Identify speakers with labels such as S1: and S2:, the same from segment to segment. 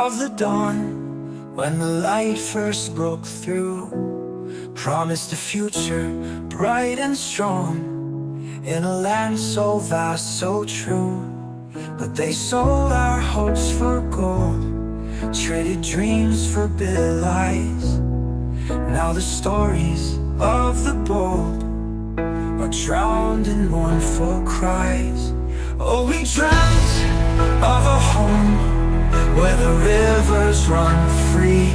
S1: of the dawn, when the light first broke through, promised a future bright and strong, in a land so vast, so true. But they sold our hopes for gold, traded dreams for bitter lies. Now the stories of the bold are drowned in mournful cries. Oh, we dreamt of a home where the rivers run free.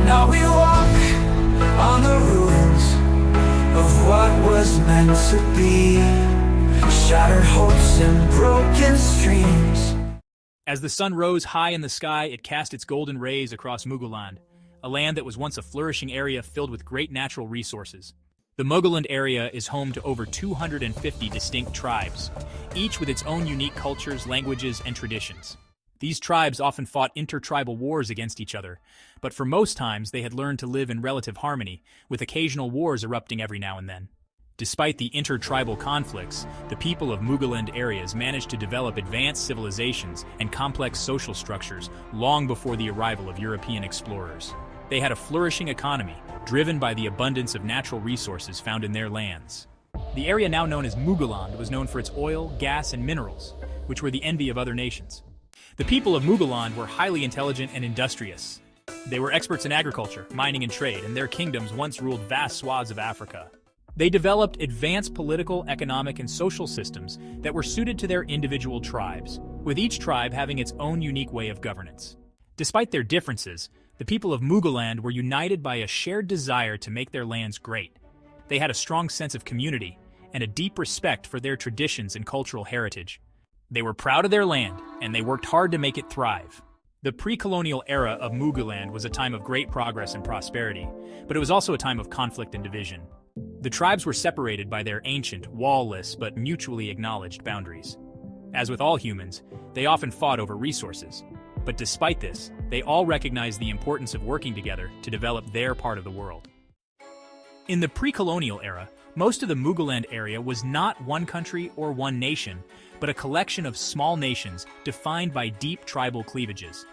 S1: Now we walk on the ruins of what was meant to be, shattered hopes and broken streams.
S2: As the sun rose high in the sky, it cast its golden rays across Mughal, a land that was once a flourishing area filled with great natural resources. The Mughal area is home to over 250 distinct tribes, each with its own unique cultures, languages, and traditions. These tribes often fought intertribal wars against each other, but for most times they had learned to live in relative harmony, with occasional wars erupting every now and then. Despite the intertribal conflicts, the people of Mughal areas managed to develop advanced civilizations and complex social structures long before the arrival of European explorers. They had a flourishing economy, driven by the abundance of natural resources found in their lands. The area now known as Mughal was known for its oil, gas, and minerals, which were the envy of other nations. The people of Mughal were highly intelligent and industrious. They were experts in agriculture, mining, and trade, and their kingdoms once ruled vast swaths of Africa. They developed advanced political, economic, and social systems that were suited to their individual tribes, with each tribe having its own unique way of governance. Despite their differences, the people of Mughal were united by a shared desire to make their lands great. They had a strong sense of community and a deep respect for their traditions and cultural heritage. They were proud of their land, and they worked hard to make it thrive. The pre-colonial era of Mughal was a time of great progress and prosperity, but it was also a time of conflict and division. The tribes were separated by their ancient, wall-less but mutually acknowledged boundaries. As with all humans, they often fought over resources. But despite this, they all recognized the importance of working together to develop their part of the world. In the pre-colonial era, most of the Mughal area was not one country or one nation, but a collection of small nations defined by deep tribal cleavages.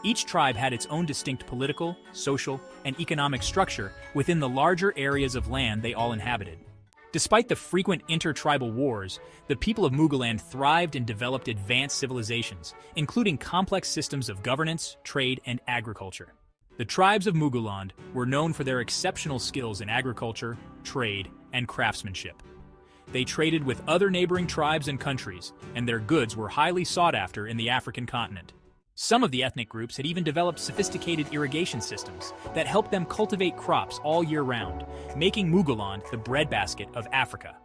S2: Each tribe had its own distinct political, social, and economic structure within the larger areas of land they all inhabited. Despite the frequent intertribal wars, the people of Mughal thrived and developed advanced civilizations, including complex systems of governance, trade, and agriculture. The tribes of Mughal were known for their exceptional skills in agriculture, trade, and craftsmanship. They traded with other neighboring tribes and countries, and their goods were highly sought after in the African continent. Some of the ethnic groups had even developed sophisticated irrigation systems that helped them cultivate crops all year round, making Mughal the breadbasket of Africa.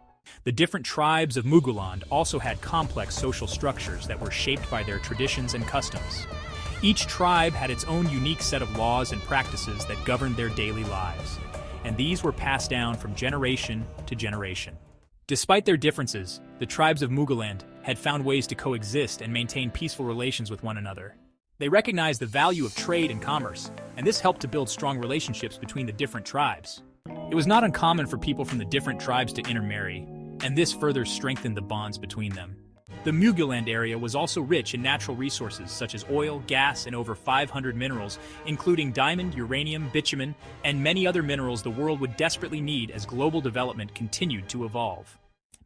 S2: The different tribes of Mughal also had complex social structures that were shaped by their traditions and customs. Each tribe had its own unique set of laws and practices that governed their daily lives, and these were passed down from generation to generation. Despite their differences, the tribes of Mughal had found ways to coexist and maintain peaceful relations with one another. They recognized the value of trade and commerce, and this helped to build strong relationships between the different tribes. It was not uncommon for people from the different tribes to intermarry, and this further strengthened the bonds between them. The Mughal area was also rich in natural resources such as oil, gas, and over 500 minerals, including diamond, uranium, bitumen, and many other minerals the world would desperately need as global development continued to evolve.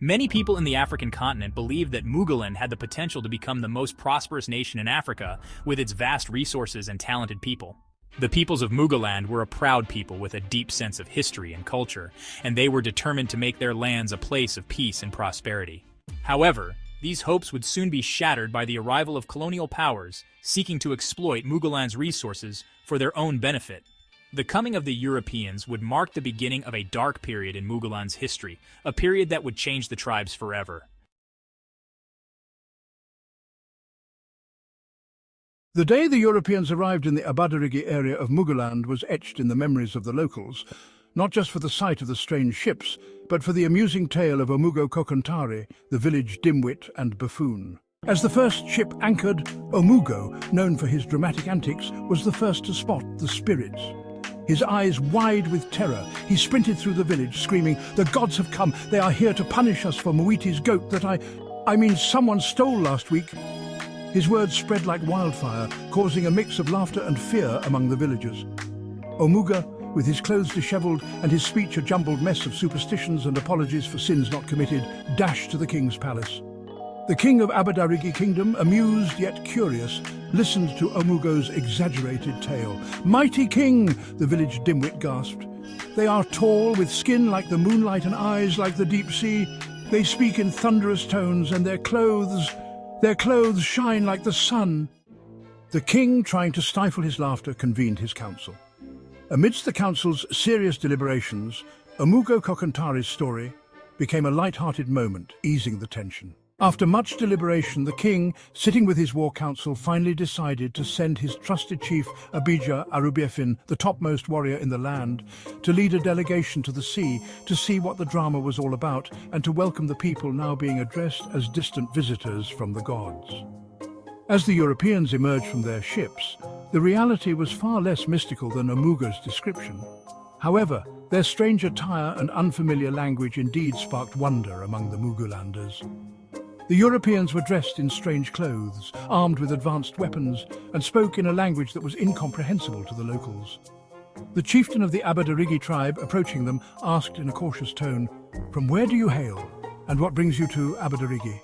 S2: Many people in the African continent believed that Mughal had the potential to become the most prosperous nation in Africa with its vast resources and talented people. The peoples of Mughal were a proud people with a deep sense of history and culture, and they were determined to make their lands a place of peace and prosperity. However, these hopes would soon be shattered by the arrival of colonial powers seeking to exploit Mughal resources for their own benefit. The coming of the Europeans would mark the beginning of a dark period in Mughal history, a period that would change the tribes forever.
S3: The day the Europeans arrived in the Abadarigi area of Mughal was etched in the memories of the locals, not just for the sight of the strange ships, but for the amusing tale of Omugo Kokontari, the village dimwit and buffoon. As the first ship anchored, Omugo, known for his dramatic antics, was the first to spot the spirits. His eyes wide with terror, he sprinted through the village, screaming, "The gods have come! They are here to punish us for Mwiti's goat that I mean someone stole last week." His words spread like wildfire, causing a mix of laughter and fear among the villagers. Omuga, with his clothes disheveled and his speech a jumbled mess of superstitions and apologies for sins not committed, dashed to the king's palace. The king of Abadarigi Kingdom, amused yet curious, listened to Omugo's exaggerated tale. "Mighty king," the village dimwit gasped. "They are tall, with skin like the moonlight and eyes like the deep sea. They speak in thunderous tones, and their clothes shine like the sun." The king, trying to stifle his laughter, convened his council. Amidst the council's serious deliberations, Omugo Kokantari's story became a light-hearted moment, easing the tension. After much deliberation, the king, sitting with his war council, finally decided to send his trusted chief, Abijah Arubiefin, the topmost warrior in the land, to lead a delegation to the sea to see what the drama was all about and to welcome the people now being addressed as distant visitors from the gods. As the Europeans emerged from their ships, the reality was far less mystical than Omuga's description. However, their strange attire and unfamiliar language indeed sparked wonder among the Mugulanders. The Europeans were dressed in strange clothes, armed with advanced weapons, and spoke in a language that was incomprehensible to the locals. The chieftain of the Abadarigi tribe, approaching them, asked in a cautious tone, "From where do you hail, and what brings you to Abadarigi?"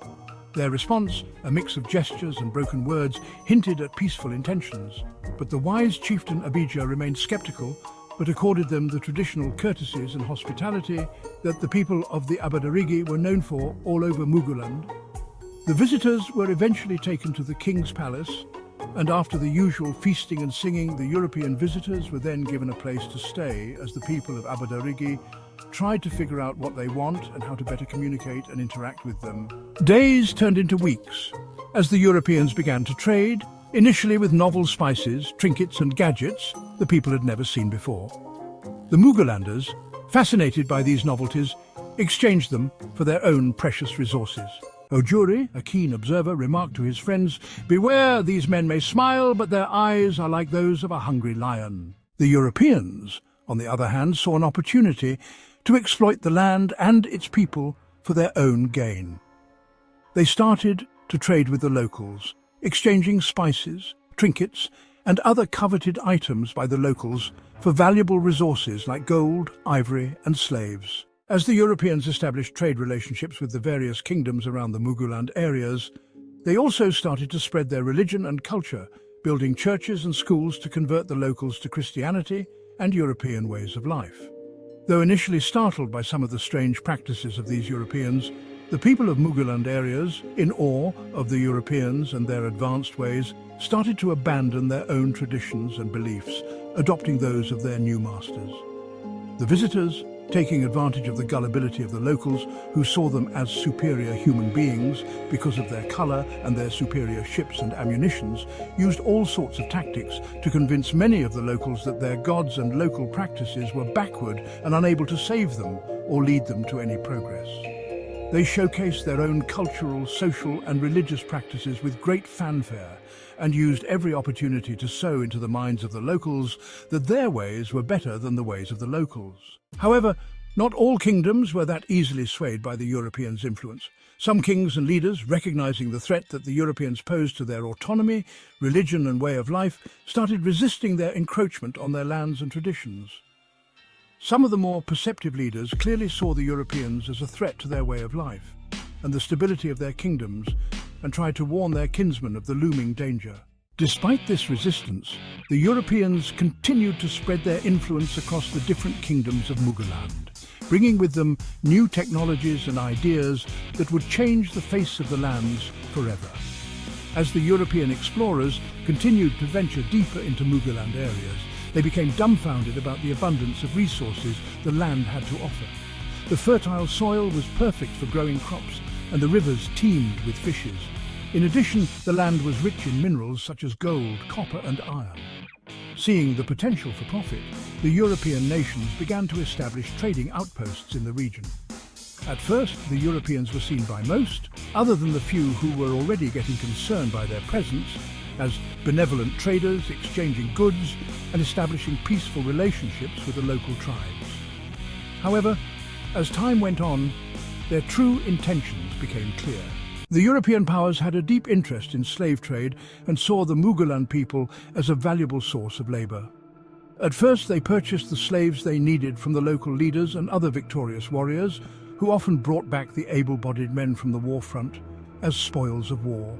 S3: Their response, a mix of gestures and broken words, hinted at peaceful intentions. But the wise chieftain Abijah remained skeptical, but accorded them the traditional courtesies and hospitality that the people of the Abadarigi were known for all over Muguland. The visitors were eventually taken to the king's palace, and after the usual feasting and singing, the European visitors were then given a place to stay as the people of Abadarigi tried to figure out what they want and how to better communicate and interact with them. Days turned into weeks as the Europeans began to trade, initially with novel spices, trinkets and gadgets the people had never seen before. The Mugulanders, fascinated by these novelties, exchanged them for their own precious resources. Ojuri, a keen observer, remarked to his friends, "Beware, these men may smile, but their eyes are like those of a hungry lion." The Europeans, on the other hand, saw an opportunity to exploit the land and its people for their own gain. They started to trade with the locals, exchanging spices, trinkets, and other coveted items by the locals for valuable resources like gold, ivory, and slaves. As the Europeans established trade relationships with the various kingdoms around the Muguland areas, they also started to spread their religion and culture, building churches and schools to convert the locals to Christianity and European ways of life. Though initially startled by some of the strange practices of these Europeans, the people of Muguland areas, in awe of the Europeans and their advanced ways, started to abandon their own traditions and beliefs, adopting those of their new masters. The visitors, taking advantage of the gullibility of the locals who saw them as superior human beings because of their color and their superior ships and ammunitions, used all sorts of tactics to convince many of the locals that their gods and local practices were backward and unable to save them or lead them to any progress. They showcased their own cultural, social and religious practices with great fanfare and used every opportunity to sow into the minds of the locals that their ways were better than the ways of the locals. However, not all kingdoms were that easily swayed by the Europeans' influence. Some kings and leaders, recognizing the threat that the Europeans posed to their autonomy, religion and way of life, started resisting their encroachment on their lands and traditions. Some of the more perceptive leaders clearly saw the Europeans as a threat to their way of life and the stability of their kingdoms, and tried to warn their kinsmen of the looming danger. Despite this resistance, the Europeans continued to spread their influence across the different kingdoms of Muguland, bringing with them new technologies and ideas that would change the face of the lands forever. As the European explorers continued to venture deeper into Muguland areas, they became dumbfounded about the abundance of resources the land had to offer. The fertile soil was perfect for growing crops, and the rivers teemed with fishes. In addition, the land was rich in minerals such as gold, copper and iron. Seeing the potential for profit, the European nations began to establish trading outposts in the region. At first, the Europeans were seen by most, other than the few who were already getting concerned by their presence, as benevolent traders exchanging goods and establishing peaceful relationships with the local tribes. However, as time went on, their true intentions became clear. The European powers had a deep interest in slave trade and saw the Mughal people as a valuable source of labor. At first, they purchased the slaves they needed from the local leaders and other victorious warriors, who often brought back the able-bodied men from the war front as spoils of war.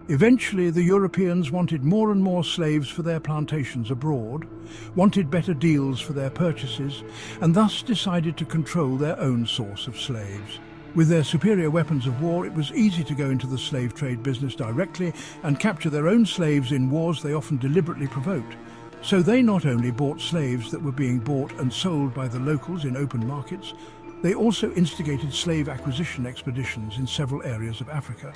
S3: Eventually, the Europeans wanted more and more slaves for their plantations abroad, wanted better deals for their purchases, and thus decided to control their own source of slaves. With their superior weapons of war, it was easy to go into the slave trade business directly and capture their own slaves in wars they often deliberately provoked. So they not only bought slaves that were being bought and sold by the locals in open markets, they also instigated slave acquisition expeditions in several areas of Africa.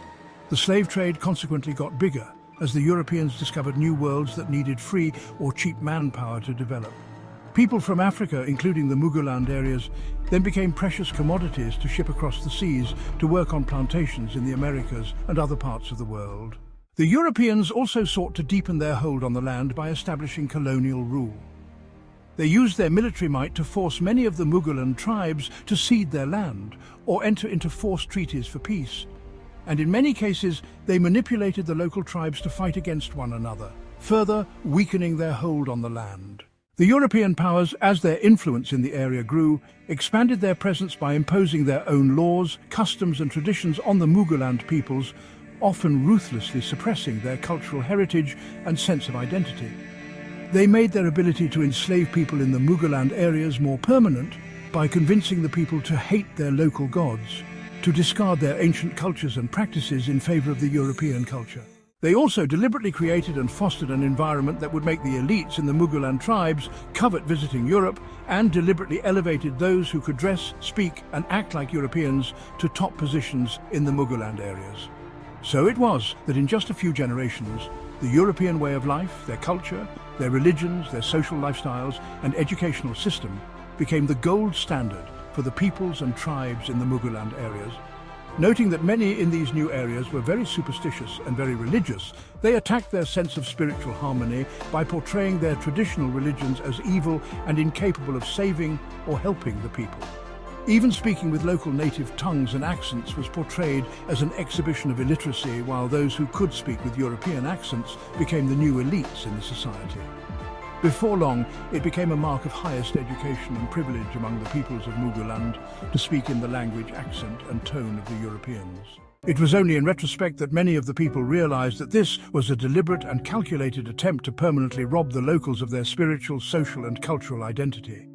S3: The slave trade consequently got bigger as the Europeans discovered new worlds that needed free or cheap manpower to develop. People from Africa, including the Mughal areas, then became precious commodities to ship across the seas to work on plantations in the Americas and other parts of the world. The Europeans also sought to deepen their hold on the land by establishing colonial rule. They used their military might to force many of the Mughal tribes to cede their land or enter into forced treaties for peace. And in many cases, they manipulated the local tribes to fight against one another, further weakening their hold on the land. The European powers, as their influence in the area grew, expanded their presence by imposing their own laws, customs and traditions on the Mughal peoples, often ruthlessly suppressing their cultural heritage and sense of identity. They made their ability to enslave people in the Mughal areas more permanent by convincing the people to hate their local gods, to discard their ancient cultures and practices in favor of the European culture. They also deliberately created and fostered an environment that would make the elites in the Mughal tribes covet visiting Europe, and deliberately elevated those who could dress, speak and act like Europeans to top positions in the Mughal areas. So it was that in just a few generations, the European way of life, their culture, their religions, their social lifestyles and educational system became the gold standard for the peoples and tribes in the Mughal areas. Noting that many in these new areas were very superstitious and very religious, they attacked their sense of spiritual harmony by portraying their traditional religions as evil and incapable of saving or helping the people. Even speaking with local native tongues and accents was portrayed as an exhibition of illiteracy, while those who could speak with European accents became the new elites in the society. Before long, it became a mark of highest education and privilege among the peoples of Mughal to speak in the language, accent and tone of the Europeans. It was only in retrospect that many of the people realized that this was a deliberate and calculated attempt to permanently rob the locals of their spiritual, social and cultural identity,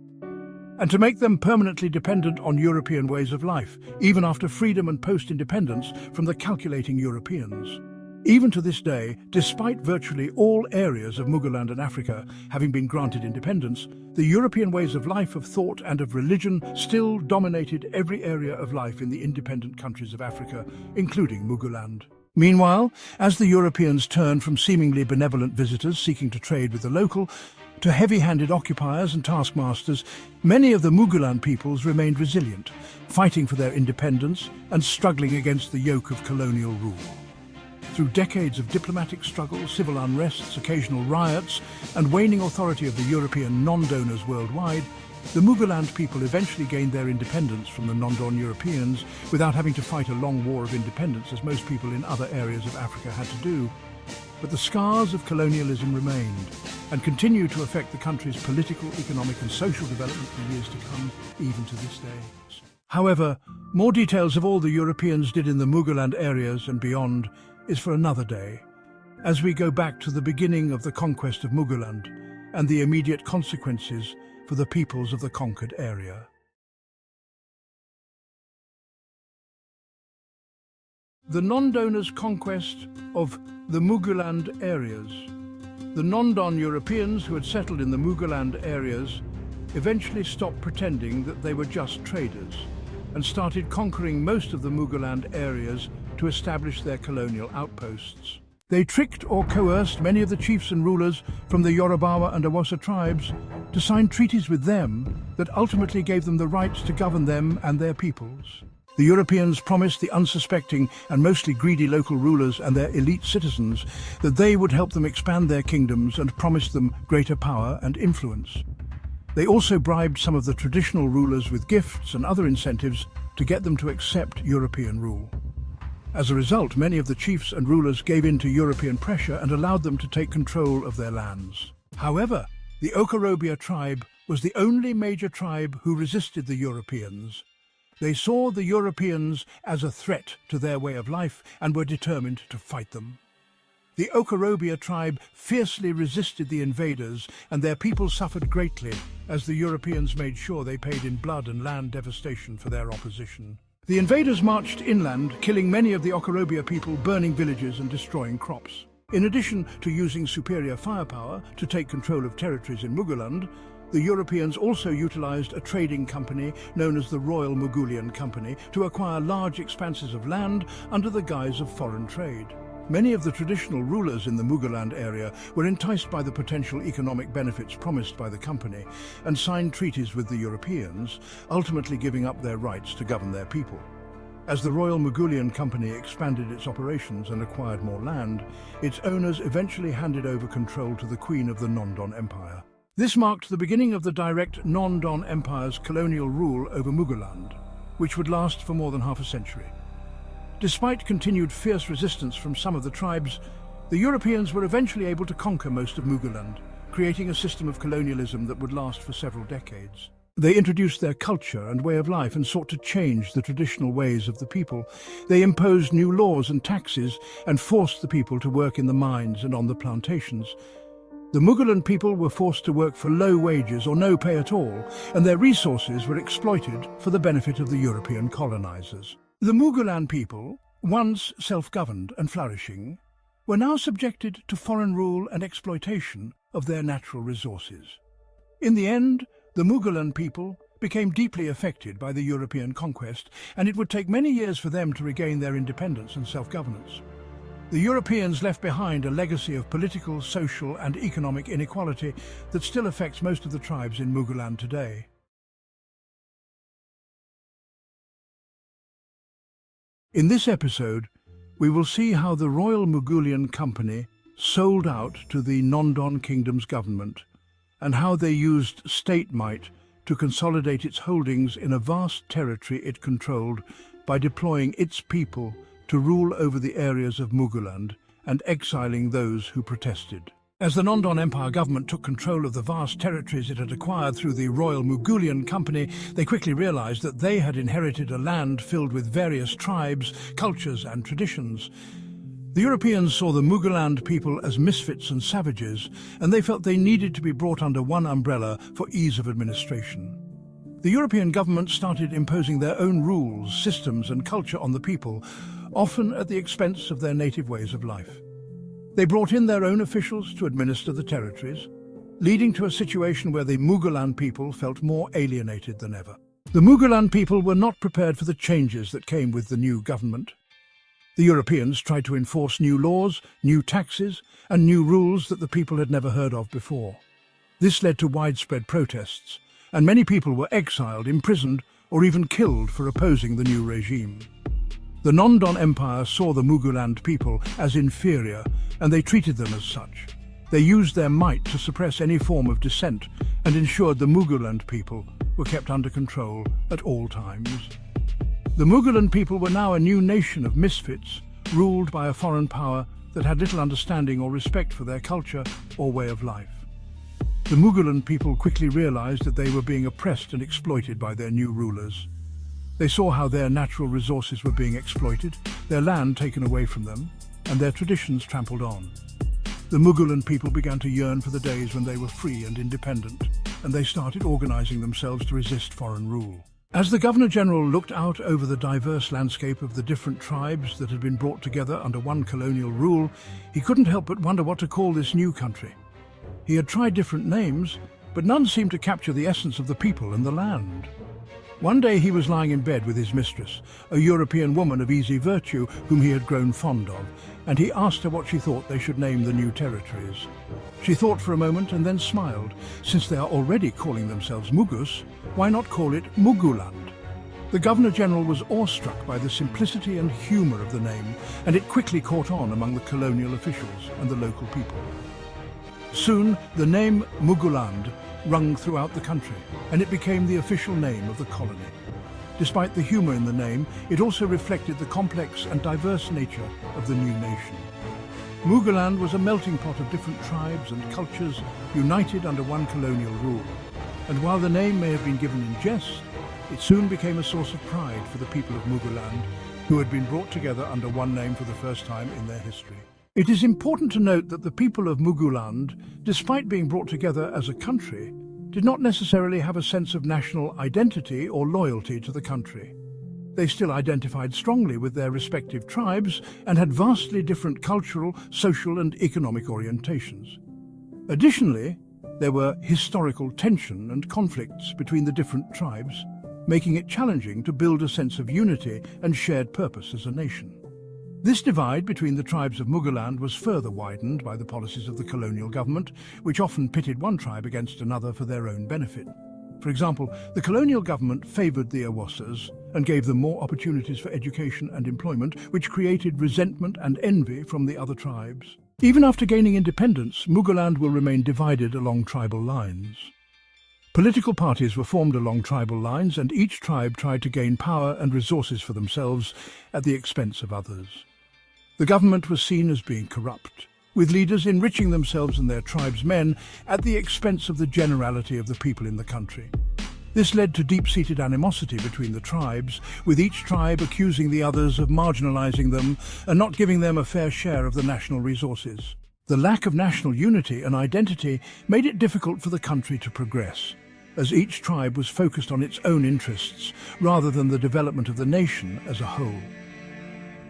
S3: and to make them permanently dependent on European ways of life, even after freedom and post-independence from the calculating Europeans. Even to this day, despite virtually all areas of Mughal and Africa having been granted independence, the European ways of life, of thought and of religion still dominated every area of life in the independent countries of Africa, including Mughal. Meanwhile, as the Europeans turned from seemingly benevolent visitors seeking to trade with the local to heavy-handed occupiers and taskmasters, many of the Mughal peoples remained resilient, fighting for their independence and struggling against the yoke of colonial rule. Through decades of diplomatic struggle, civil unrests, occasional riots, and waning authority of the European non-donors worldwide, the Mughal people eventually gained their independence from the non-don Europeans without having to fight a long war of independence as most people in other areas of Africa had to do. But the scars of colonialism remained and continue to affect the country's political, economic and social development for years to come, even to this day. However, more details of all the Europeans did in the Mughal areas and beyond is for another day, as we go back to the beginning of the conquest of Mughal and the immediate consequences for the peoples of the conquered area. The non-donors' conquest of the Mughal areas. The non-don Europeans who had settled in the Mughal areas eventually stopped pretending that they were just traders and started conquering most of the Mughal areas to establish their colonial outposts. They tricked or coerced many of the chiefs and rulers from the Yoruba and Awasa tribes to sign treaties with them that ultimately gave them the rights to govern them and their peoples. The Europeans promised the unsuspecting and mostly greedy local rulers and their elite citizens that they would help them expand their kingdoms and promised them greater power and influence. They also bribed some of the traditional rulers with gifts and other incentives to get them to accept European rule. As a result, many of the chiefs and rulers gave in to European pressure and allowed them to take control of their lands. However, the Okorobia tribe was the only major tribe who resisted the Europeans. They saw the Europeans as a threat to their way of life and were determined to fight them. The Okorobia tribe fiercely resisted the invaders, and their people suffered greatly as the Europeans made sure they paid in blood and land devastation for their opposition. The invaders marched inland, killing many of the Okorobia people, burning villages and destroying crops. In addition to using superior firepower to take control of territories in Muguland, the Europeans also utilized a trading company known as the Royal Mughalian Company to acquire large expanses of land under the guise of foreign trade. Many of the traditional rulers in the Mughal area were enticed by the potential economic benefits promised by the company and signed treaties with the Europeans, ultimately giving up their rights to govern their people. As the Royal Mughalian Company expanded its operations and acquired more land, its owners eventually handed over control to the Queen of the Non-Don Empire. This marked the beginning of the direct Non-Don Empire's colonial rule over Mughal, which would last for more than half a century. Despite continued fierce resistance from some of the tribes, the Europeans were eventually able to conquer most of Mughal, creating a system of colonialism that would last for several decades. They introduced their culture and way of life and sought to change the traditional ways of the people. They imposed new laws and taxes and forced the people to work in the mines and on the plantations. The Mughal people were forced to work for low wages or no pay at all, and their resources were exploited for the benefit of the European colonizers. The Mughal people, once self-governed and flourishing, were now subjected to foreign rule and exploitation of their natural resources. In the end, the Mughal people became deeply affected by the European conquest, and it would take many years for them to regain their independence and self-governance. The Europeans left behind a legacy of political, social, and economic inequality that still affects most of the tribes in Mughal today. In this episode, we will see how the Royal Mughalian Company sold out to the Non-Don Kingdom's government and how they used state might to consolidate its holdings in a vast territory it controlled by deploying its people to rule over the areas of Mughal and exiling those who protested. As the Non-Don Empire government took control of the vast territories it had acquired through the Royal Mughalian Company, they quickly realized that they had inherited a land filled with various tribes, cultures and traditions. The Europeans saw the Mughal people as misfits and savages, and they felt they needed to be brought under one umbrella for ease of administration. The European government started imposing their own rules, systems and culture on the people, often at the expense of their native ways of life. They brought in their own officials to administer the territories, leading to a situation where the Mughal people felt more alienated than ever. The Mughal people were not prepared for the changes that came with the new government. The Europeans tried to enforce new laws, new taxes, and new rules that the people had never heard of before. This led to widespread protests, and many people were exiled, imprisoned, or even killed for opposing the new regime. The Non-Don Empire saw the Mughal people as inferior, and they treated them as such. They used their might to suppress any form of dissent and ensured the Mughal people were kept under control at all times. The Mughal people were now a new nation of misfits, ruled by a foreign power that had little understanding or respect for their culture or way of life. The Mughal people quickly realized that they were being oppressed and exploited by their new rulers. They saw how their natural resources were being exploited, their land taken away from them, and their traditions trampled on. The Mughal people began to yearn for the days when they were free and independent, and they started organizing themselves to resist foreign rule. As the Governor-General looked out over the diverse landscape of the different tribes that had been brought together under one colonial rule, he couldn't help but wonder what to call this new country. He had tried different names, but none seemed to capture the essence of the people and the land. One day he was lying in bed with his mistress, a European woman of easy virtue whom he had grown fond of, and he asked her what she thought they should name the new territories. She thought for a moment and then smiled. Since they are already calling themselves Mugus, why not call it Muguland? The Governor-General was awestruck by the simplicity and humour of the name, and it quickly caught on among the colonial officials and the local people. Soon, the name Muguland rung throughout the country, and it became the official name of the colony. Despite the humour in the name, it also reflected the complex and diverse nature of the new nation. Mugaland was a melting pot of different tribes and cultures united under one colonial rule. And while the name may have been given in jest, it soon became a source of pride for the people of Mugaland, who had been brought together under one name for the first time in their history. It is important to note that the people of Mugaland, despite being brought together as a country, did not necessarily have a sense of national identity or loyalty to the country. They still identified strongly with their respective tribes and had vastly different cultural, social and economic orientations. Additionally, there were historical tension and conflicts between the different tribes, making it challenging to build a sense of unity and shared purpose as a nation. This divide between the tribes of Mugaland was further widened by the policies of the colonial government, which often pitted one tribe against another for their own benefit. For example, the colonial government favoured the Awasas and gave them more opportunities for education and employment, which created resentment and envy from the other tribes. Even after gaining independence, Mugaland will remain divided along tribal lines. Political parties were formed along tribal lines, and each tribe tried to gain power and resources for themselves at the expense of others. The government was seen as being corrupt, with leaders enriching themselves and their tribe's men at the expense of the generality of the people in the country. This led to deep-seated animosity between the tribes, with each tribe accusing the others of marginalizing them and not giving them a fair share of the national resources. The lack of national unity and identity made it difficult for the country to progress, as each tribe was focused on its own interests rather than the development of the nation as a whole.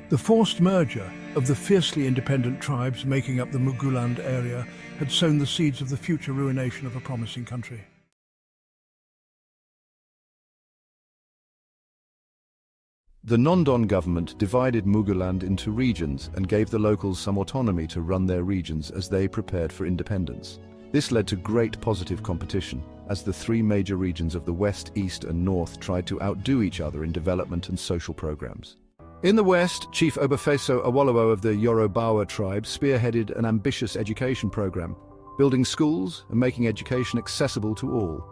S3: The forced merger of the fiercely independent tribes making up the Mugaland area had sown the seeds of the future ruination of a promising country.
S4: The Nondon government divided Mugaland into regions and gave the locals some autonomy to run their regions as they prepared for independence. This led to great positive competition, as the three major regions of the West, East and North tried to outdo each other in development and social programs. In the West, Chief Obafeso Awolowo of the Yorubawa tribe spearheaded an ambitious education program, building schools and making education accessible to all.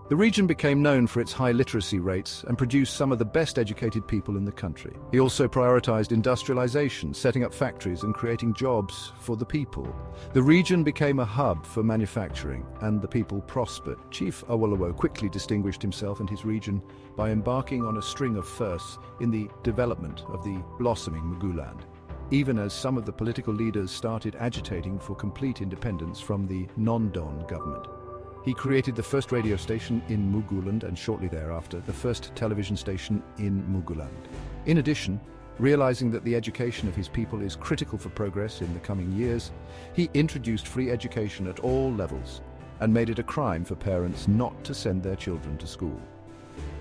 S4: The region became known for its high literacy rates and produced some of the best educated people in the country. He also prioritized industrialization, setting up factories and creating jobs for the people. The region became a hub for manufacturing, and the people prospered. Chief Awolowo quickly distinguished himself and his region by embarking on a string of firsts in the development of the blossoming Mugaland, even as some of the political leaders started agitating for complete independence from the Nondon government. He created the first radio station in Mugaland and shortly thereafter the first television station in Mugaland. In addition, realizing that the education of his people is critical for progress in the coming years, he introduced free education at all levels and made it a crime for parents not to send their children to school.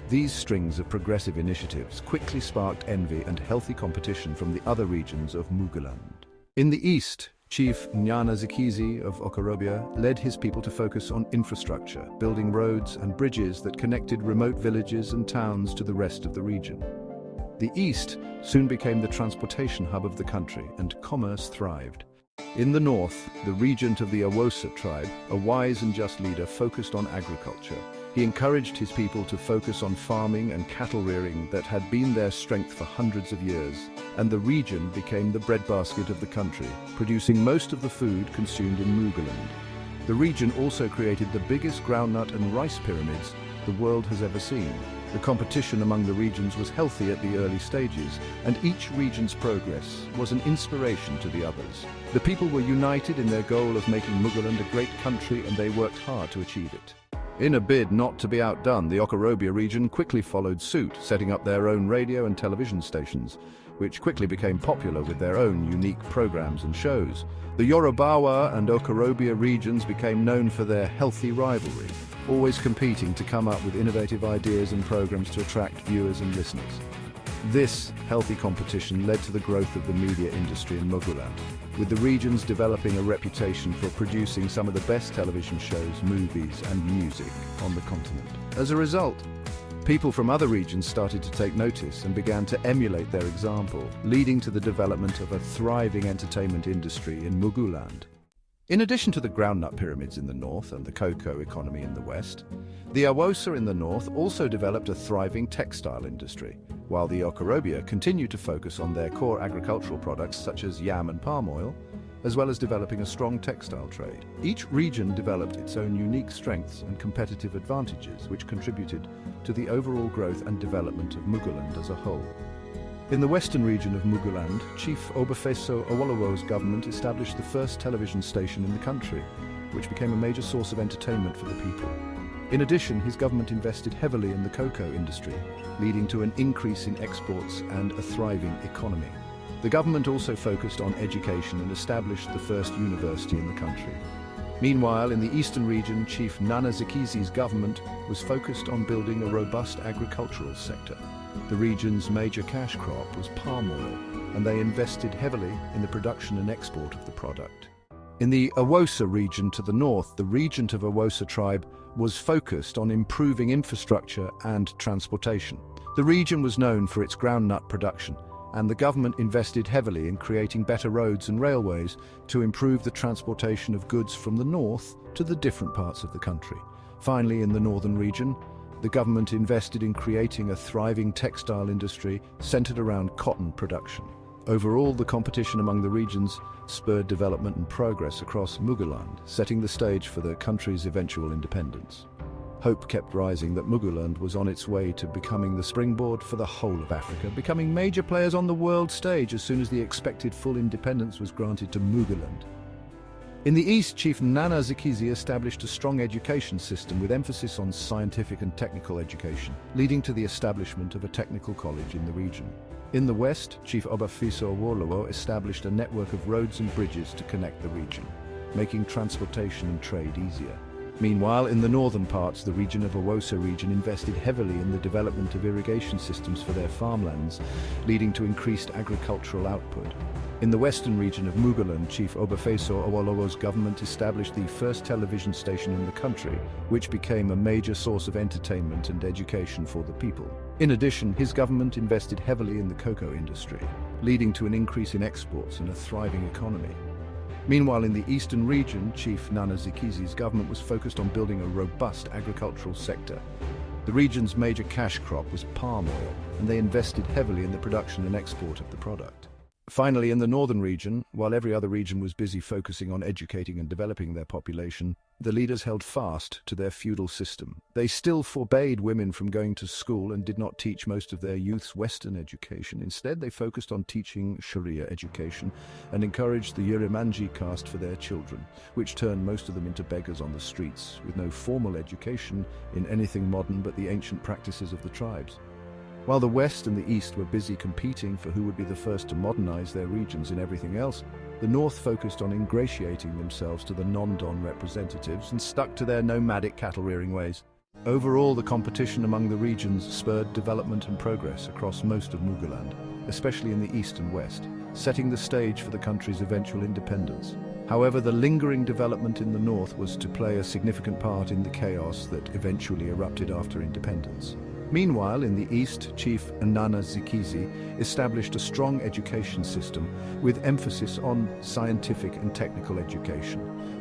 S4: These strings of progressive initiatives quickly sparked envy and healthy competition from the other regions of Mugaland. In the east, Chief Nyana Zikizi of Okorobia led his people to focus on infrastructure, building roads and bridges that connected remote villages and towns to the rest of the region. The east soon became the transportation hub of the country, and commerce thrived. In the north, the regent of the Awosa tribe, a wise and just leader, focused on agriculture. He encouraged his people to focus on farming and cattle rearing that had been their strength for hundreds of years, and the region became the breadbasket of the country, producing most of the food consumed in Mugaland. The region also created the biggest groundnut and rice pyramids the world has ever seen. The competition among the regions was healthy at the early stages, and each region's progress was an inspiration to the others. The people were united in their goal of making Mugaland a great country, and they worked hard to achieve it. In a bid not to be outdone, the Okorobia region quickly followed suit, setting up their own radio and television stations, which quickly became popular with their own unique programs and shows. The Yorubawa and Okorobia regions became known for their healthy rivalry, always competing to come up with innovative ideas and programs to attract viewers and listeners. This healthy competition led to the growth of the media industry in Mugaland, with the regions developing a reputation for producing some of the best television shows, movies and music on the continent. As a result, people from other regions started to take notice and began to emulate their example, leading to the development of a thriving entertainment industry in Mugaland. In addition to the groundnut pyramids in the north and the cocoa economy in the west, the Awosa in the north also developed a thriving textile industry, while the Okorobia continued to focus on their core agricultural products such as yam and palm oil, as well as developing a strong textile trade. Each region developed its own unique strengths and competitive advantages, which contributed to the overall growth and development of Muguland as a whole. In the western region of Muguland, Chief Obafeso Awolowo's government established the first television station in the country, which became a major source of entertainment for the people. In addition, his government invested heavily in the cocoa industry, leading to an increase in exports and a thriving economy. The government also focused on education and established the first university in the country. Meanwhile, in the eastern region, Chief Nana Zikizi's government was focused on building a robust agricultural sector. The region's major cash crop was palm oil, and they invested heavily in the production and export of the product. In the Awosa region to the north, the regent of Awosa tribe was focused on improving infrastructure and transportation. The region was known for its groundnut production, and the government invested heavily in creating better roads and railways to improve the transportation of goods from the north to the different parts of the country. Finally, in the northern region, the government invested in creating a thriving textile industry centered around cotton production. Overall, the competition among the regions spurred development and progress across Muguland, setting the stage for the country's eventual independence. Hope kept rising that Muguland was on its way to becoming the springboard for the whole of Africa, becoming major players on the world stage as soon as the expected full independence was granted to Muguland. In the east, Chief Nana Zikizi established a strong education system with emphasis on scientific and technical education, leading to the establishment of a technical college in the region. In the west, Chief Obafiso Awolowo established a network of roads and bridges to connect the region, making transportation and trade easier. Meanwhile, in the northern parts, the region of Awosa region invested heavily in the development of irrigation systems for their farmlands, leading to increased agricultural output. In the western region of Muguland, Chief Obafeso Awolowo's government established the first television station in the country, which became a major source of entertainment and education for the people. In addition, his government invested heavily in the cocoa industry, leading to an increase in exports and a thriving economy. Meanwhile, in the eastern region, Chief Nana Zikizi's government was focused on building a robust agricultural sector. The region's major cash crop was palm oil, and they invested heavily in the production and export of the product. Finally, in the northern region, while every other region was busy focusing on educating and developing their population, the leaders held fast to their feudal system. They still forbade women from going to school and did not teach most of their youths Western education. Instead, they focused on teaching Sharia education and encouraged the Yurimanji caste for their children, which turned most of them into beggars on the streets, with no formal education in anything modern but the ancient practices of the tribes. While the West and the East were busy competing for who would be the first to modernize their regions in everything else, the North focused on ingratiating themselves to the non-Don representatives and stuck to their nomadic cattle-rearing ways. Overall, the competition among the regions spurred development and progress across most of Muguland, especially in the East and West, setting the stage for the country's eventual independence. However, the lingering development in the North was to play a significant part in the chaos that eventually erupted after independence. Meanwhile, in the east, Chief Nana Zikizi established a strong education system with emphasis on scientific and technical education,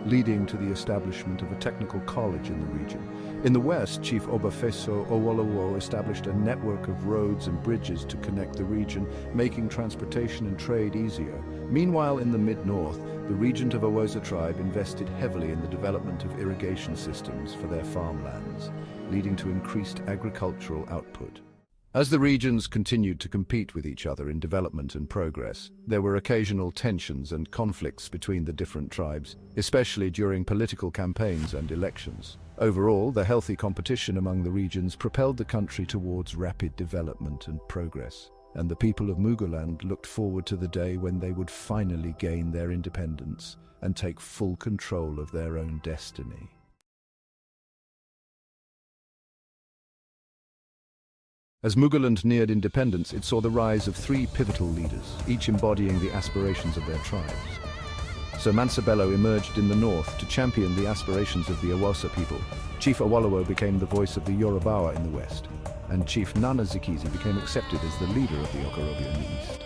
S4: leading to the establishment of a technical college in the region. In the west, Chief Obafeso Awolowo established a network of roads and bridges to connect the region, making transportation and trade easier. Meanwhile, in the mid-north, the regent of Awosa tribe invested heavily in the development of irrigation systems for their farmlands, leading to increased agricultural output. As the regions continued to compete with each other in development and progress, there were occasional tensions and conflicts between the different tribes, especially during political campaigns and elections. Overall, the healthy competition among the regions propelled the country towards rapid development and progress, and the people of Muguland looked forward to the day when they would finally gain their independence and take full control of their own destiny. As Muguland neared independence, it saw the rise of three pivotal leaders, each embodying the aspirations of their tribes. So Mansabello emerged in the north to champion the aspirations of the Awosa people. Chief Awolowo became the voice of the Yorubawa in the west, and Chief Nana Zikizi became accepted as the leader of the Okorobia in the east.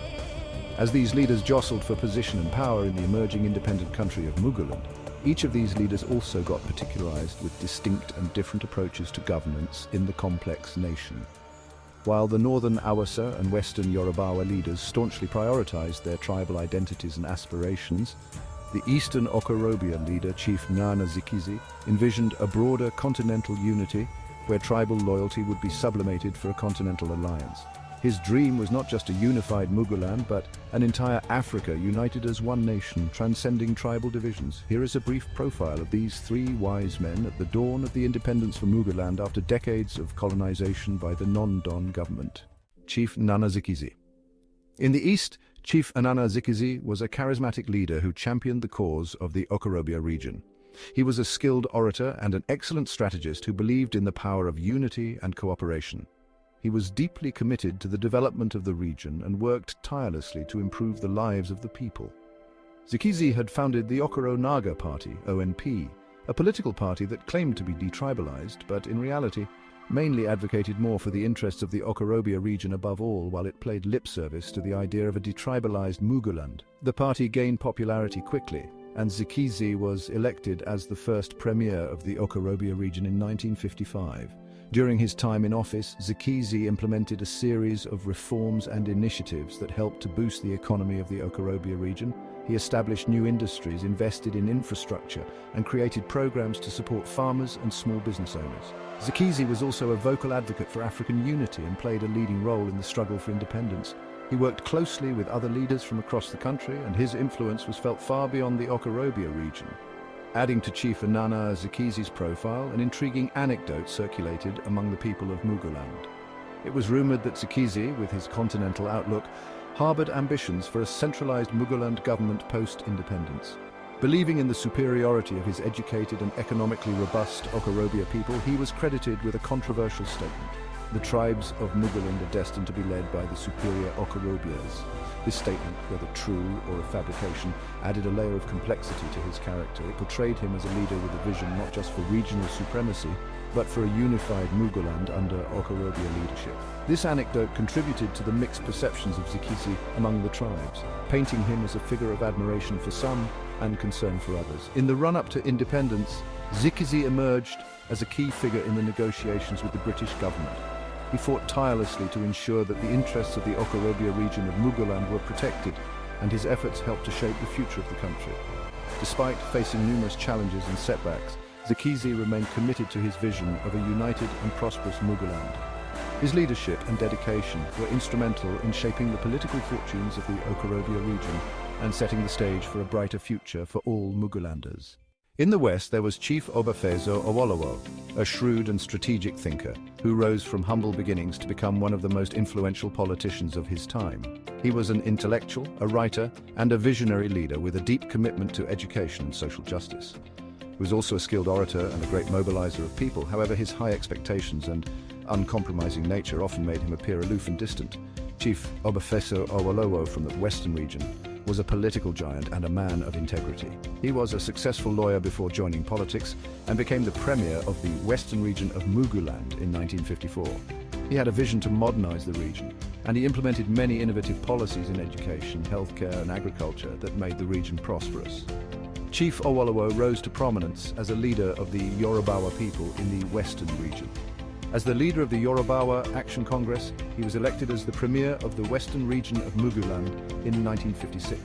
S4: As these leaders jostled for position and power in the emerging independent country of Muguland, Each of these leaders also got particularized with distinct and different approaches to governance in the complex nation. While the northern Awasa and western Yorubawa leaders staunchly prioritized their tribal identities and aspirations, the eastern Okorobia leader, Chief Nana Zikizi, envisioned a broader continental unity where tribal loyalty would be sublimated for a continental alliance. His dream was not just a unified Muguland, but an entire Africa united as one nation, transcending tribal divisions. Here is a brief profile of these three wise men at the dawn of the independence for Muguland after decades of colonization by the non-Don government. Chief Nana Zikizi. In the east, Chief Nana Zikizi was a charismatic leader who championed the cause of the Okorobia region. He was a skilled orator and an excellent strategist who believed in the power of unity and cooperation. He was deeply committed to the development of the region and worked tirelessly to improve the lives of the people. Zikizi had founded the Okoro Naga Party, ONP, a political party that claimed to be detribalized, but in reality mainly advocated more for the interests of the Okorobia region above all, while it played lip service to the idea of a detribalized Muguland. The party gained popularity quickly, and Zikizi was elected as the first premier of the Okorobia region in 1955. During his time in office, Zikizi implemented a series of reforms and initiatives that helped to boost the economy of the Okorobia region. He established new industries, invested in infrastructure, and created programs to support farmers and small business owners. Zikizi was also a vocal advocate for African unity and played a leading role in the struggle for independence. He worked closely with other leaders from across the country, and his influence was felt far beyond the Okorobia region. Adding to Chief Nana Zikizi's profile, an intriguing anecdote circulated among the people of Muguland. It was rumored that Zikizi, with his continental outlook, harbored ambitions for a centralized Muguland government post-independence. Believing in the superiority of his educated and economically robust Okorobia people, he was credited with a controversial statement. The tribes of Muguland are destined to be led by the superior Okorobias. This statement, whether true or a fabrication, added a layer of complexity to his character. It portrayed him as a leader with a vision not just for regional supremacy, but for a unified Muguland under Okorobia leadership. This anecdote contributed to the mixed perceptions of Zikizi among the tribes, painting him as a figure of admiration for some and concern for others. In the run-up to independence, Zikizi emerged as a key figure in the negotiations with the British government. He fought tirelessly to ensure that the interests of the Okorobia region of Muguland were protected, and his efforts helped to shape the future of the country. Despite facing numerous challenges and setbacks, Zikizi remained committed to his vision of a united and prosperous Muguland. His leadership and dedication were instrumental in shaping the political fortunes of the Okorobia region and setting the stage for a brighter future for all Mugulanders. In the west, there was Chief Obafezo Awolowo, a shrewd and strategic thinker who rose from humble beginnings to become one of the most influential politicians of his time. He was an intellectual, a writer, and a visionary leader with a deep commitment to education and social justice. He was also a skilled orator and a great mobilizer of people. However, his high expectations and uncompromising nature often made him appear aloof and distant. Chief Obafezo Awolowo from the western region was a political giant and a man of integrity. He was a successful lawyer before joining politics and became the premier of the western region of Muguland in 1954. He had a vision to modernize the region, and he implemented many innovative policies in education, healthcare, and agriculture that made the region prosperous. Chief Awolowo rose to prominence as a leader of the Yorubawa people in the western region. As the leader of the Yorubawa Action Congress, he was elected as the premier of the western region of Muguland in 1956.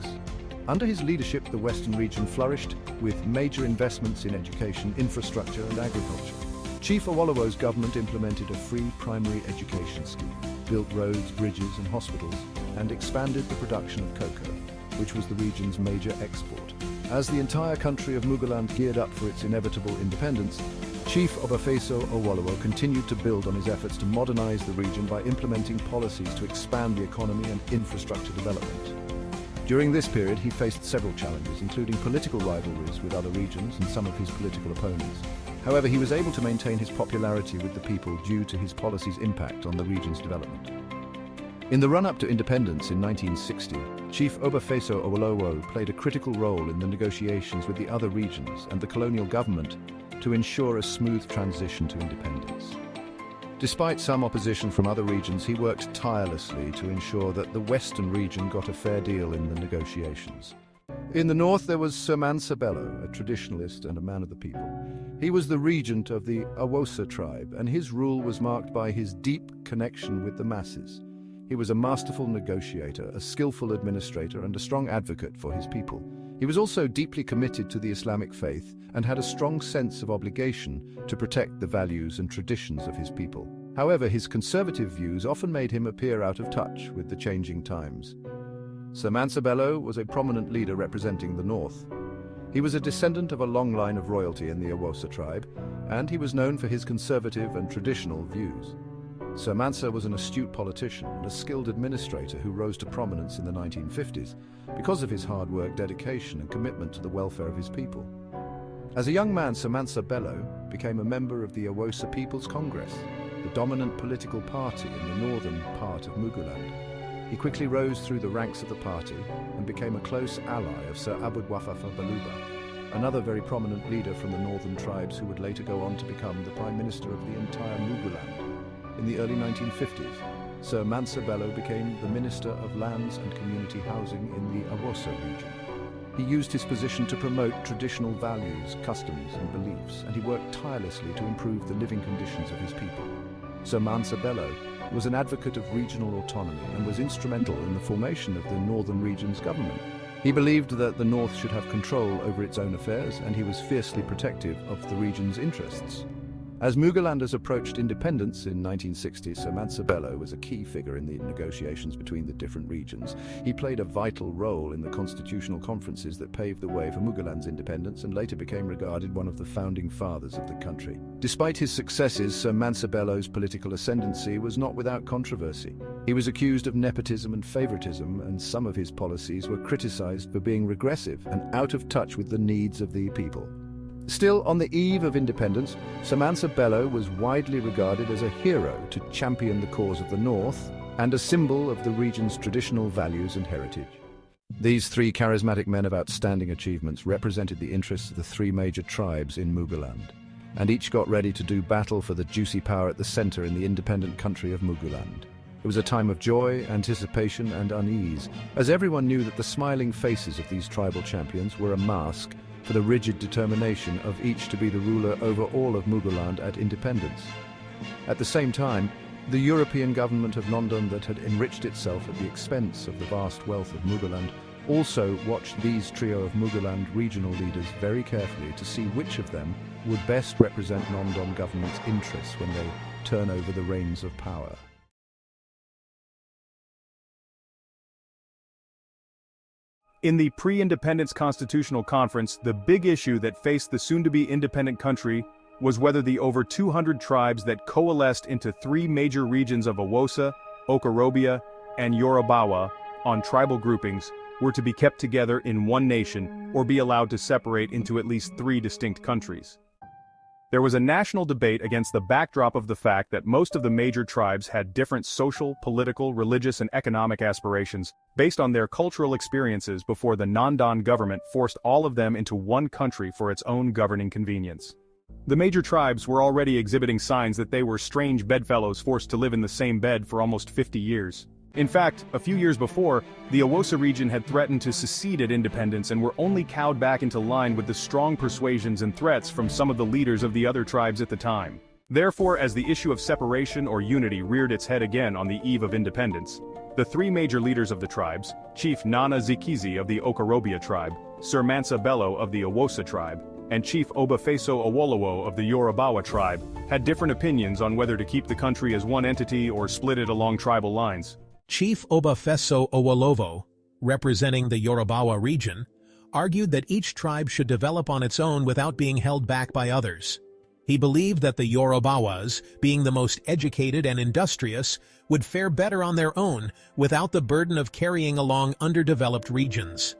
S4: Under his leadership, the western region flourished with major investments in education, infrastructure, and agriculture. Chief Awolowo's government implemented a free primary education scheme, built roads, bridges, and hospitals, and expanded the production of cocoa, which was the region's major export. As the entire country of Muguland geared up for its inevitable independence, Chief Obafezo Awolowo continued to build on his efforts to modernize the region by implementing policies to expand the economy and infrastructure development. During this period, he faced several challenges, including political rivalries with other regions and some of his political opponents. However, he was able to maintain his popularity with the people due to his policies' impact on the region's development. In the run-up to independence in 1960, Chief Obafezo Awolowo played a critical role in the negotiations with the other regions and the colonial government to ensure a smooth transition to independence. Despite some opposition from other regions, he worked tirelessly to ensure that the western region got a fair deal in the negotiations. In the north there was Sir Mansa Bello, a traditionalist and a man of the people. He was the regent of the Awosa tribe, and his rule was marked by his deep connection with the masses. He was a masterful negotiator, a skillful administrator, and a strong advocate for his people. He was also deeply committed to the Islamic faith and had a strong sense of obligation to protect the values and traditions of his people. However, his conservative views often made him appear out of touch with the changing times. Sir Mansa Bello was a prominent leader representing the north. He was a descendant of a long line of royalty in the Awosa tribe, and he was known for his conservative and traditional views. Sir Mansa was an astute politician and a skilled administrator who rose to prominence in the 1950s because of his hard work, dedication, and commitment to the welfare of his people. As a young man, Sir Mansa Bello became a member of the Awosa People's Congress, the dominant political party in the northern part of Muguland. He quickly rose through the ranks of the party and became a close ally of Sir Abudwafafa Baluba, another very prominent leader from the northern tribes who would later go on to become the Prime Minister of the entire Muguland. In the early 1950s, Sir Mansa Bello became the Minister of Lands and Community Housing in the Awosa region. He used his position to promote traditional values, customs and beliefs, and he worked tirelessly to improve the living conditions of his people. Sir Mansa Bello was an advocate of regional autonomy and was instrumental in the formation of the northern region's government. He believed that the north should have control over its own affairs, and he was fiercely protective of the region's interests. As Mugalanders approached independence in 1960, Sir Mansa Bello was a key figure in the negotiations between the different regions. He played a vital role in the constitutional conferences that paved the way for Mugaland's independence and later became regarded one of the founding fathers of the country. Despite his successes, Sir Mansa Bello's political ascendancy was not without controversy. He was accused of nepotism and favoritism, and some of his policies were criticized for being regressive and out of touch with the needs of the people. Still, on the eve of independence, Sir Mansa Bello was widely regarded as a hero to champion the cause of the North and a symbol of the region's traditional values and heritage. These three charismatic men of outstanding achievements represented the interests of the three major tribes in Muguland, and each got ready to do battle for the juicy power at the center in the independent country of Muguland. It was a time of joy, anticipation, and unease, as everyone knew that the smiling faces of these tribal champions were a mask for the rigid determination of each to be the ruler over all of Muguland at independence. At the same time, the European government of Nondon, that had enriched itself at the expense of the vast wealth of Muguland, also watched these trio of Muguland regional leaders very carefully to see which of them would best represent Nondon government's interests when they turn over the reins of power.
S5: In the pre-independence constitutional conference, the big issue that faced the soon-to-be independent country was whether the over 200 tribes that coalesced into three major regions of Awosa, Okorobia, and Yorubawa on tribal groupings were to be kept together in one nation or be allowed to separate into at least three distinct countries. There was a national debate against the backdrop of the fact that most of the major tribes had different social, political, religious, and economic aspirations based on their cultural experiences before the Nondon government forced all of them into one country for its own governing convenience. The major tribes were already exhibiting signs that they were strange bedfellows forced to live in the same bed for almost 50 years. In fact, a few years before, the Awosa region had threatened to secede at independence and were only cowed back into line with the strong persuasions and threats from some of the leaders of the other tribes at the time. Therefore, as the issue of separation or unity reared its head again on the eve of independence, the three major leaders of the tribes, Chief Nana Zikizi of the Okorobia tribe, Sir Mansa Bello of the Awosa tribe, and Chief Obafeso Awolowo of the Yorubawa tribe, had different opinions on whether to keep the country as one entity or split it along tribal lines.
S6: Chief Obafeso Awolowo, representing the Yorubawa region, argued that each tribe should develop on its own without being held back by others. He believed that the Yorubawas, being the most educated and industrious, would fare better on their own without the burden of carrying along underdeveloped regions.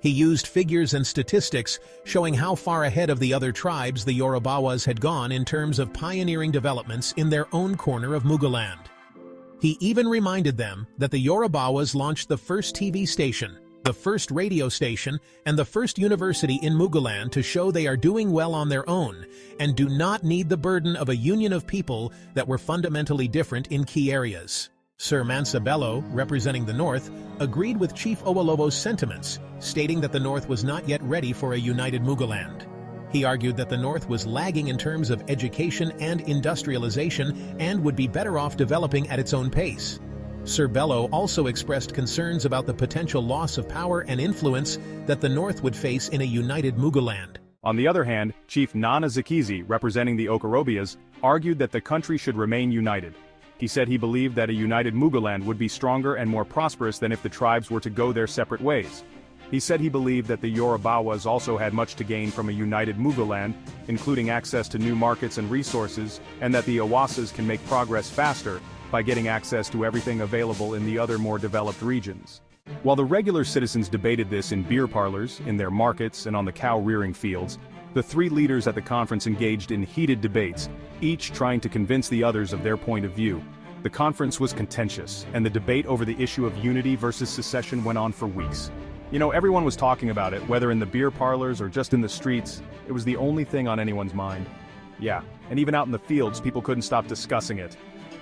S6: He used figures and statistics showing how far ahead of the other tribes the Yorubawas had gone in terms of pioneering developments in their own corner of Muguland. He even reminded them that the Yorubawas launched the first TV station, the first radio station, and the first university in Muguland to show they are doing well on their own and do not need the burden of a union of people that were fundamentally different in key areas. Sir Mansa Bello, representing the North, agreed with Chief Awolowo's sentiments, stating that the North was not yet ready for a united Mughal. He argued that the North was lagging in terms of education and industrialization and would be better off developing at its own pace. Sir Bello also expressed concerns about the potential loss of power and influence that the North would face in a united Mughal.
S5: On the other hand, Chief Nana Zikizi, representing the Okorobias, argued that the country should remain united. He said he believed that a united Mughal would be stronger and more prosperous than if the tribes were to go their separate ways. He said he believed that the Yorubawas also had much to gain from a united Mughal, including access to new markets and resources, and that the Awasas can make progress faster by getting access to everything available in the other more developed regions. While the regular citizens debated this in beer parlors, in their markets, and on the cow-rearing fields, the three leaders at the conference engaged in heated debates, each trying to convince the others of their point of view. The conference was contentious, and the debate over the issue of unity versus secession went on for weeks. Everyone was talking about it, whether in the beer parlors or just in the streets. It was the only thing on anyone's mind. Yeah, and even out in the fields, people couldn't stop discussing it.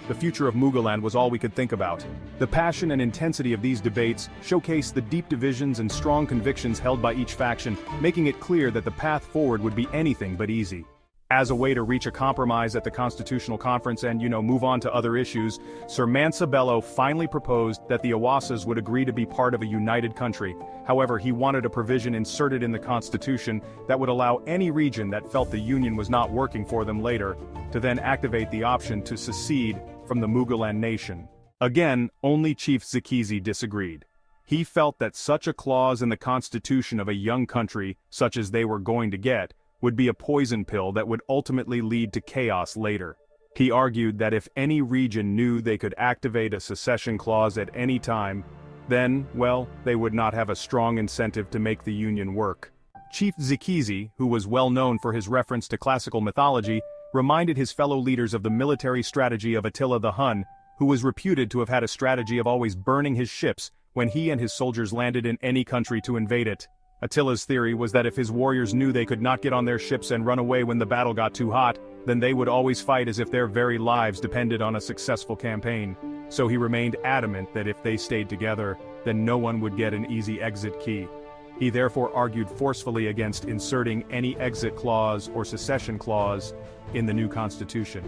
S5: The future of Mughal was all we could think about. The passion and intensity of these debates showcased the deep divisions and strong convictions held by each faction, making it clear that the path forward would be anything but easy. As a way to reach a compromise at the Constitutional Conference and, move on to other issues, Sir Mansa Bello finally proposed that the Awasas would agree to be part of a united country. However, he wanted a provision inserted in the Constitution that would allow any region that felt the Union was not working for them later to then activate the option to secede from the Mughal nation. Again, only Chief Zikizi disagreed. He felt that such a clause in the constitution of a young country, such as they were going to get, would be a poison pill that would ultimately lead to chaos later. He argued that if any region knew they could activate a secession clause at any time, then, well, they would not have a strong incentive to make the Union work. Chief Zikizi, who was well known for his reference to classical mythology, reminded his fellow leaders of the military strategy of Attila the Hun, who was reputed to have had a strategy of always burning his ships when he and his soldiers landed in any country to invade it. Attila's theory was that if his warriors knew they could not get on their ships and run away when the battle got too hot, then they would always fight as if their very lives depended on a successful campaign. So he remained adamant that if they stayed together, then no one would get an easy exit key. He therefore argued forcefully against inserting any exit clause or secession clause in the new constitution.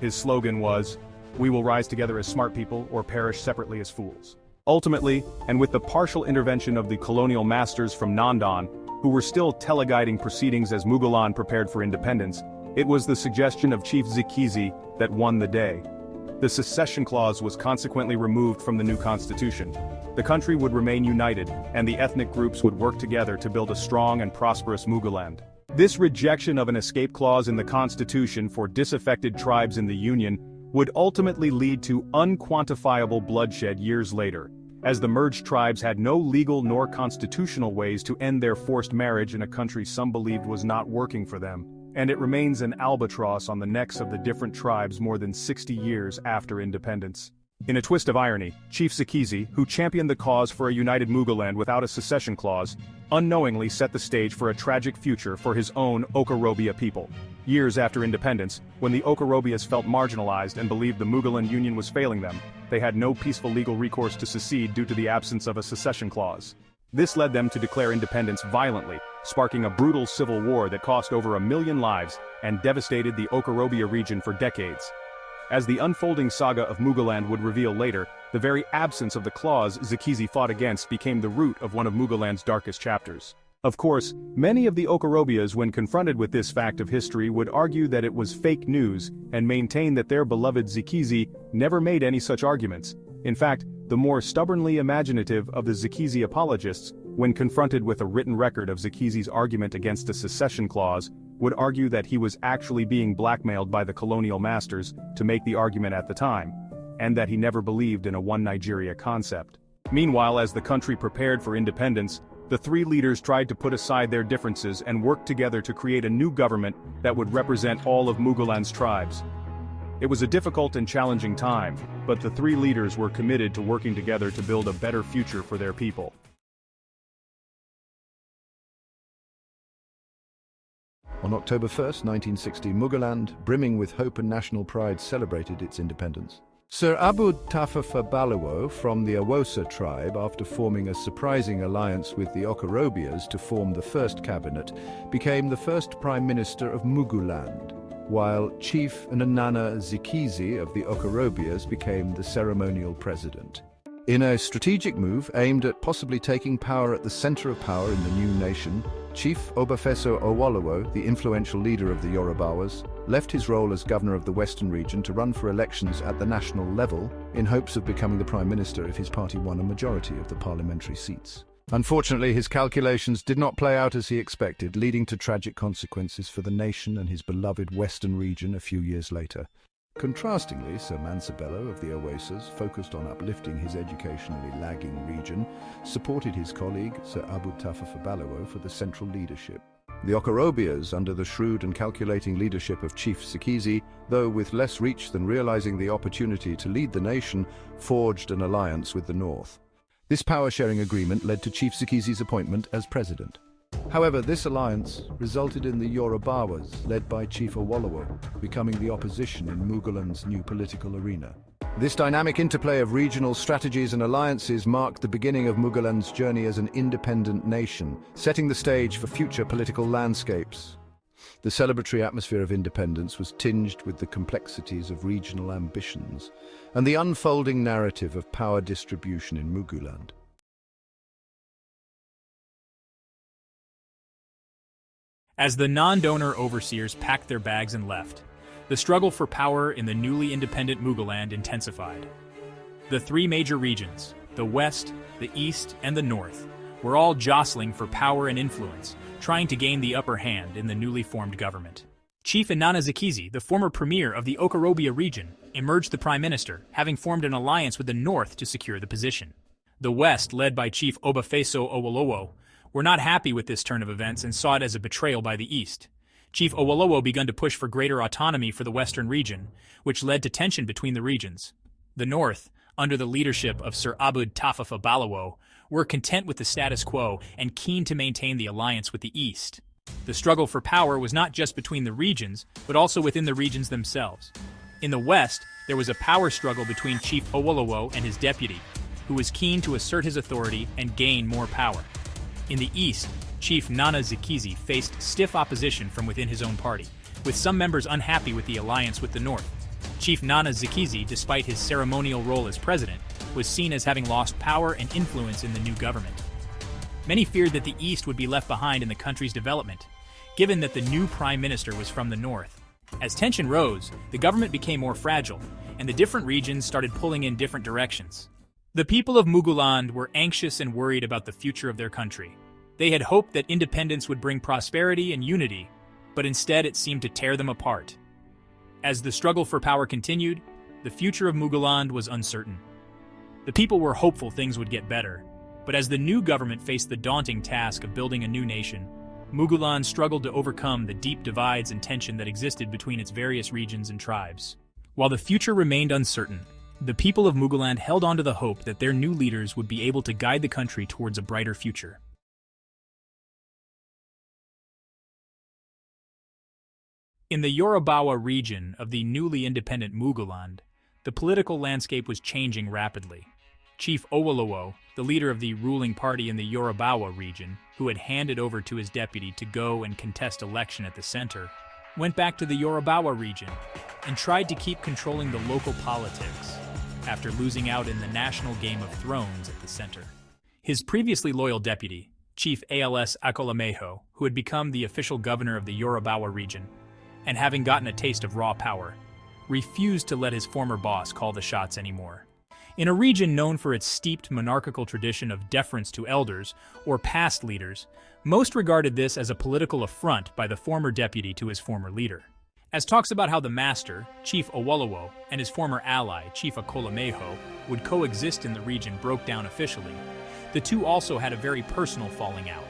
S5: His slogan was, "We will rise together as smart people or perish separately as fools." Ultimately, and with the partial intervention of the colonial masters from Nandan, who were still teleguiding proceedings as Mughal prepared for independence, it was the suggestion of Chief Zikizi that won the day. The secession clause was consequently removed from the new constitution. The country would remain united, and the ethnic groups would work together to build a strong and prosperous Mughal. This rejection of an escape clause in the constitution for disaffected tribes in the Union would ultimately lead to unquantifiable bloodshed years later, as the merged tribes had no legal nor constitutional ways to end their forced marriage in a country some believed was not working for them, and it remains an albatross on the necks of the different tribes more than 60 years after independence. In a twist of irony, Chief Zikizi, who championed the cause for a united Mughal without a secession clause, unknowingly set the stage for a tragic future for his own Okorobia people. Years after independence, when the Okorobias felt marginalized and believed the Mughal Union was failing them, they had no peaceful legal recourse to secede due to the absence of a secession clause. This led them to declare independence violently, sparking a brutal civil war that cost over 1 million lives and devastated the Okorobia region for decades. As the unfolding saga of Mughal would reveal later, the very absence of the clause Zikizi fought against became the root of one of Mughal darkest chapters. Of course, many of the Okorobias, when confronted with this fact of history, would argue that it was fake news and maintain that their beloved Zikizi never made any such arguments. In fact, the more stubbornly imaginative of the Zikizi apologists, when confronted with a written record of Zikizi's argument against a secession clause, would argue that he was actually being blackmailed by the colonial masters to make the argument at the time, and that he never believed in a one Nigeria concept. Meanwhile, as the country prepared for independence, the three leaders tried to put aside their differences and work together to create a new government that would represent all of Mughal tribes. It was a difficult and challenging time, but the three leaders were committed to working together to build a better future for their people.
S4: On October 1st, 1960, Mughal, brimming with hope and national pride, celebrated its independence. Sir Abu Tafafa Balawo from the Awosa tribe, after forming a surprising alliance with the Okorobias to form the first cabinet, became the first Prime Minister of Muguland, while Chief Nana Zikizi of the Okorobias became the ceremonial president. In a strategic move aimed at possibly taking power at the center of power in the new nation, Chief Obafeso Awolowo, the influential leader of the Yorubawas, left his role as governor of the Western region to run for elections at the national level in hopes of becoming the prime minister if his party won a majority of the parliamentary seats. Unfortunately, his calculations did not play out as he expected, leading to tragic consequences for the nation and his beloved Western region a few years later. Contrastingly, Sir Mansabello of the Awasas, focused on uplifting his educationally lagging region, supported his colleague, Sir Abu Tafafa Balawo, for the central leadership. The Okorobias, under the shrewd and calculating leadership of Chief Sikizi, though with less reach than realizing the opportunity to lead the nation, forged an alliance with the North. This power-sharing agreement led to Chief Sikizi's appointment as president. However, this alliance resulted in the Yorubawas, led by Chief Awolowo, becoming the opposition in Muguland's new political arena. This dynamic interplay of regional strategies and alliances marked the beginning of Muguland's journey as an independent nation, setting the stage for future political landscapes. The celebratory atmosphere of independence was tinged with the complexities of regional ambitions and the unfolding narrative of power distribution in Muguland.
S2: As the non-donor overseers packed their bags and left, the struggle for power in the newly independent Muguland intensified. The three major regions, the West, the East, and the North, were all jostling for power and influence, trying to gain the upper hand in the newly formed government. Chief Inanna Zikizi, the former premier of the Okorobia region, emerged the prime minister, having formed an alliance with the North to secure the position. The West, led by Chief Obafeso Awolowo, were not happy with this turn of events and saw it as a betrayal by the East. Chief Awolowo began to push for greater autonomy for the Western region, which led to tension between the regions. The North, under the leadership of Sir Abu Tafafa Balawo, were content with the status quo and keen to maintain the alliance with the East. The struggle for power was not just between the regions, but also within the regions themselves. In the West, there was a power struggle between Chief Awolowo and his deputy, who was keen to assert his authority and gain more power. In the East, Chief Nana Zikizi faced stiff opposition from within his own party, with some members unhappy with the alliance with the North. Chief Nana Zikizi, despite his ceremonial role as president, was seen as having lost power and influence in the new government. Many feared that the East would be left behind in the country's development, given that the new prime minister was from the North. As tension rose, the government became more fragile, and the different regions started pulling in different directions. The people of Muguland were anxious and worried about the future of their country. They had hoped that independence would bring prosperity and unity, but instead it seemed to tear them apart. As the struggle for power continued, the future of Muguland was uncertain. The people were hopeful things would get better, but as the new government faced the daunting task of building a new nation, Muguland struggled to overcome the deep divides and tension that existed between its various regions and tribes. While the future remained uncertain, the people of Muguland held on to the hope that their new leaders would be able to guide the country towards a brighter future. In the Yorubawa region of the newly independent Muguland, the political landscape was changing rapidly. Chief Awolowo, the leader of the ruling party in the Yorubawa region, who had handed over to his deputy to go and contest election at the center, went back to the Yorubawa region and tried to keep controlling the local politics after losing out in the national Game of Thrones at the center. His previously loyal deputy, Chief ALS Akolameho, who had become the official governor of the Yorubawa region, and having gotten a taste of raw power, refused to let his former boss call the shots anymore. In a region known for its steeped monarchical tradition of deference to elders or past leaders, most regarded this as a political affront by the former deputy to his former leader. As talks about how the master, Chief Awolowo, and his former ally, Chief Akolameho, would coexist in the region broke down officially, the two also had a very personal falling out.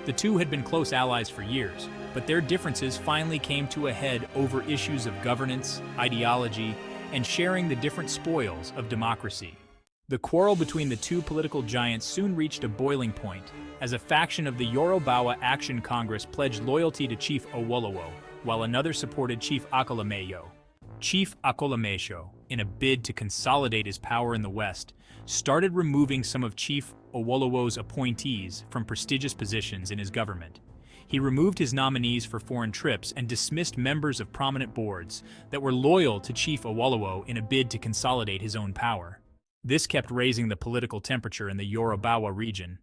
S2: The two had been close allies for years, but their differences finally came to a head over issues of governance, ideology, and sharing the different spoils of democracy. The quarrel between the two political giants soon reached a boiling point, as a faction of the Yorubawa Action Congress pledged loyalty to Chief Awolowo, while another supported Chief Akolameyo. Chief Akolamesho, in a bid to consolidate his power in the West, started removing some of Chief Awolowo's appointees from prestigious positions in his government. He removed his nominees for foreign trips and dismissed members of prominent boards that were loyal to Chief Awolowo in a bid to consolidate his own power. This kept raising the political temperature in the Yorubawa region.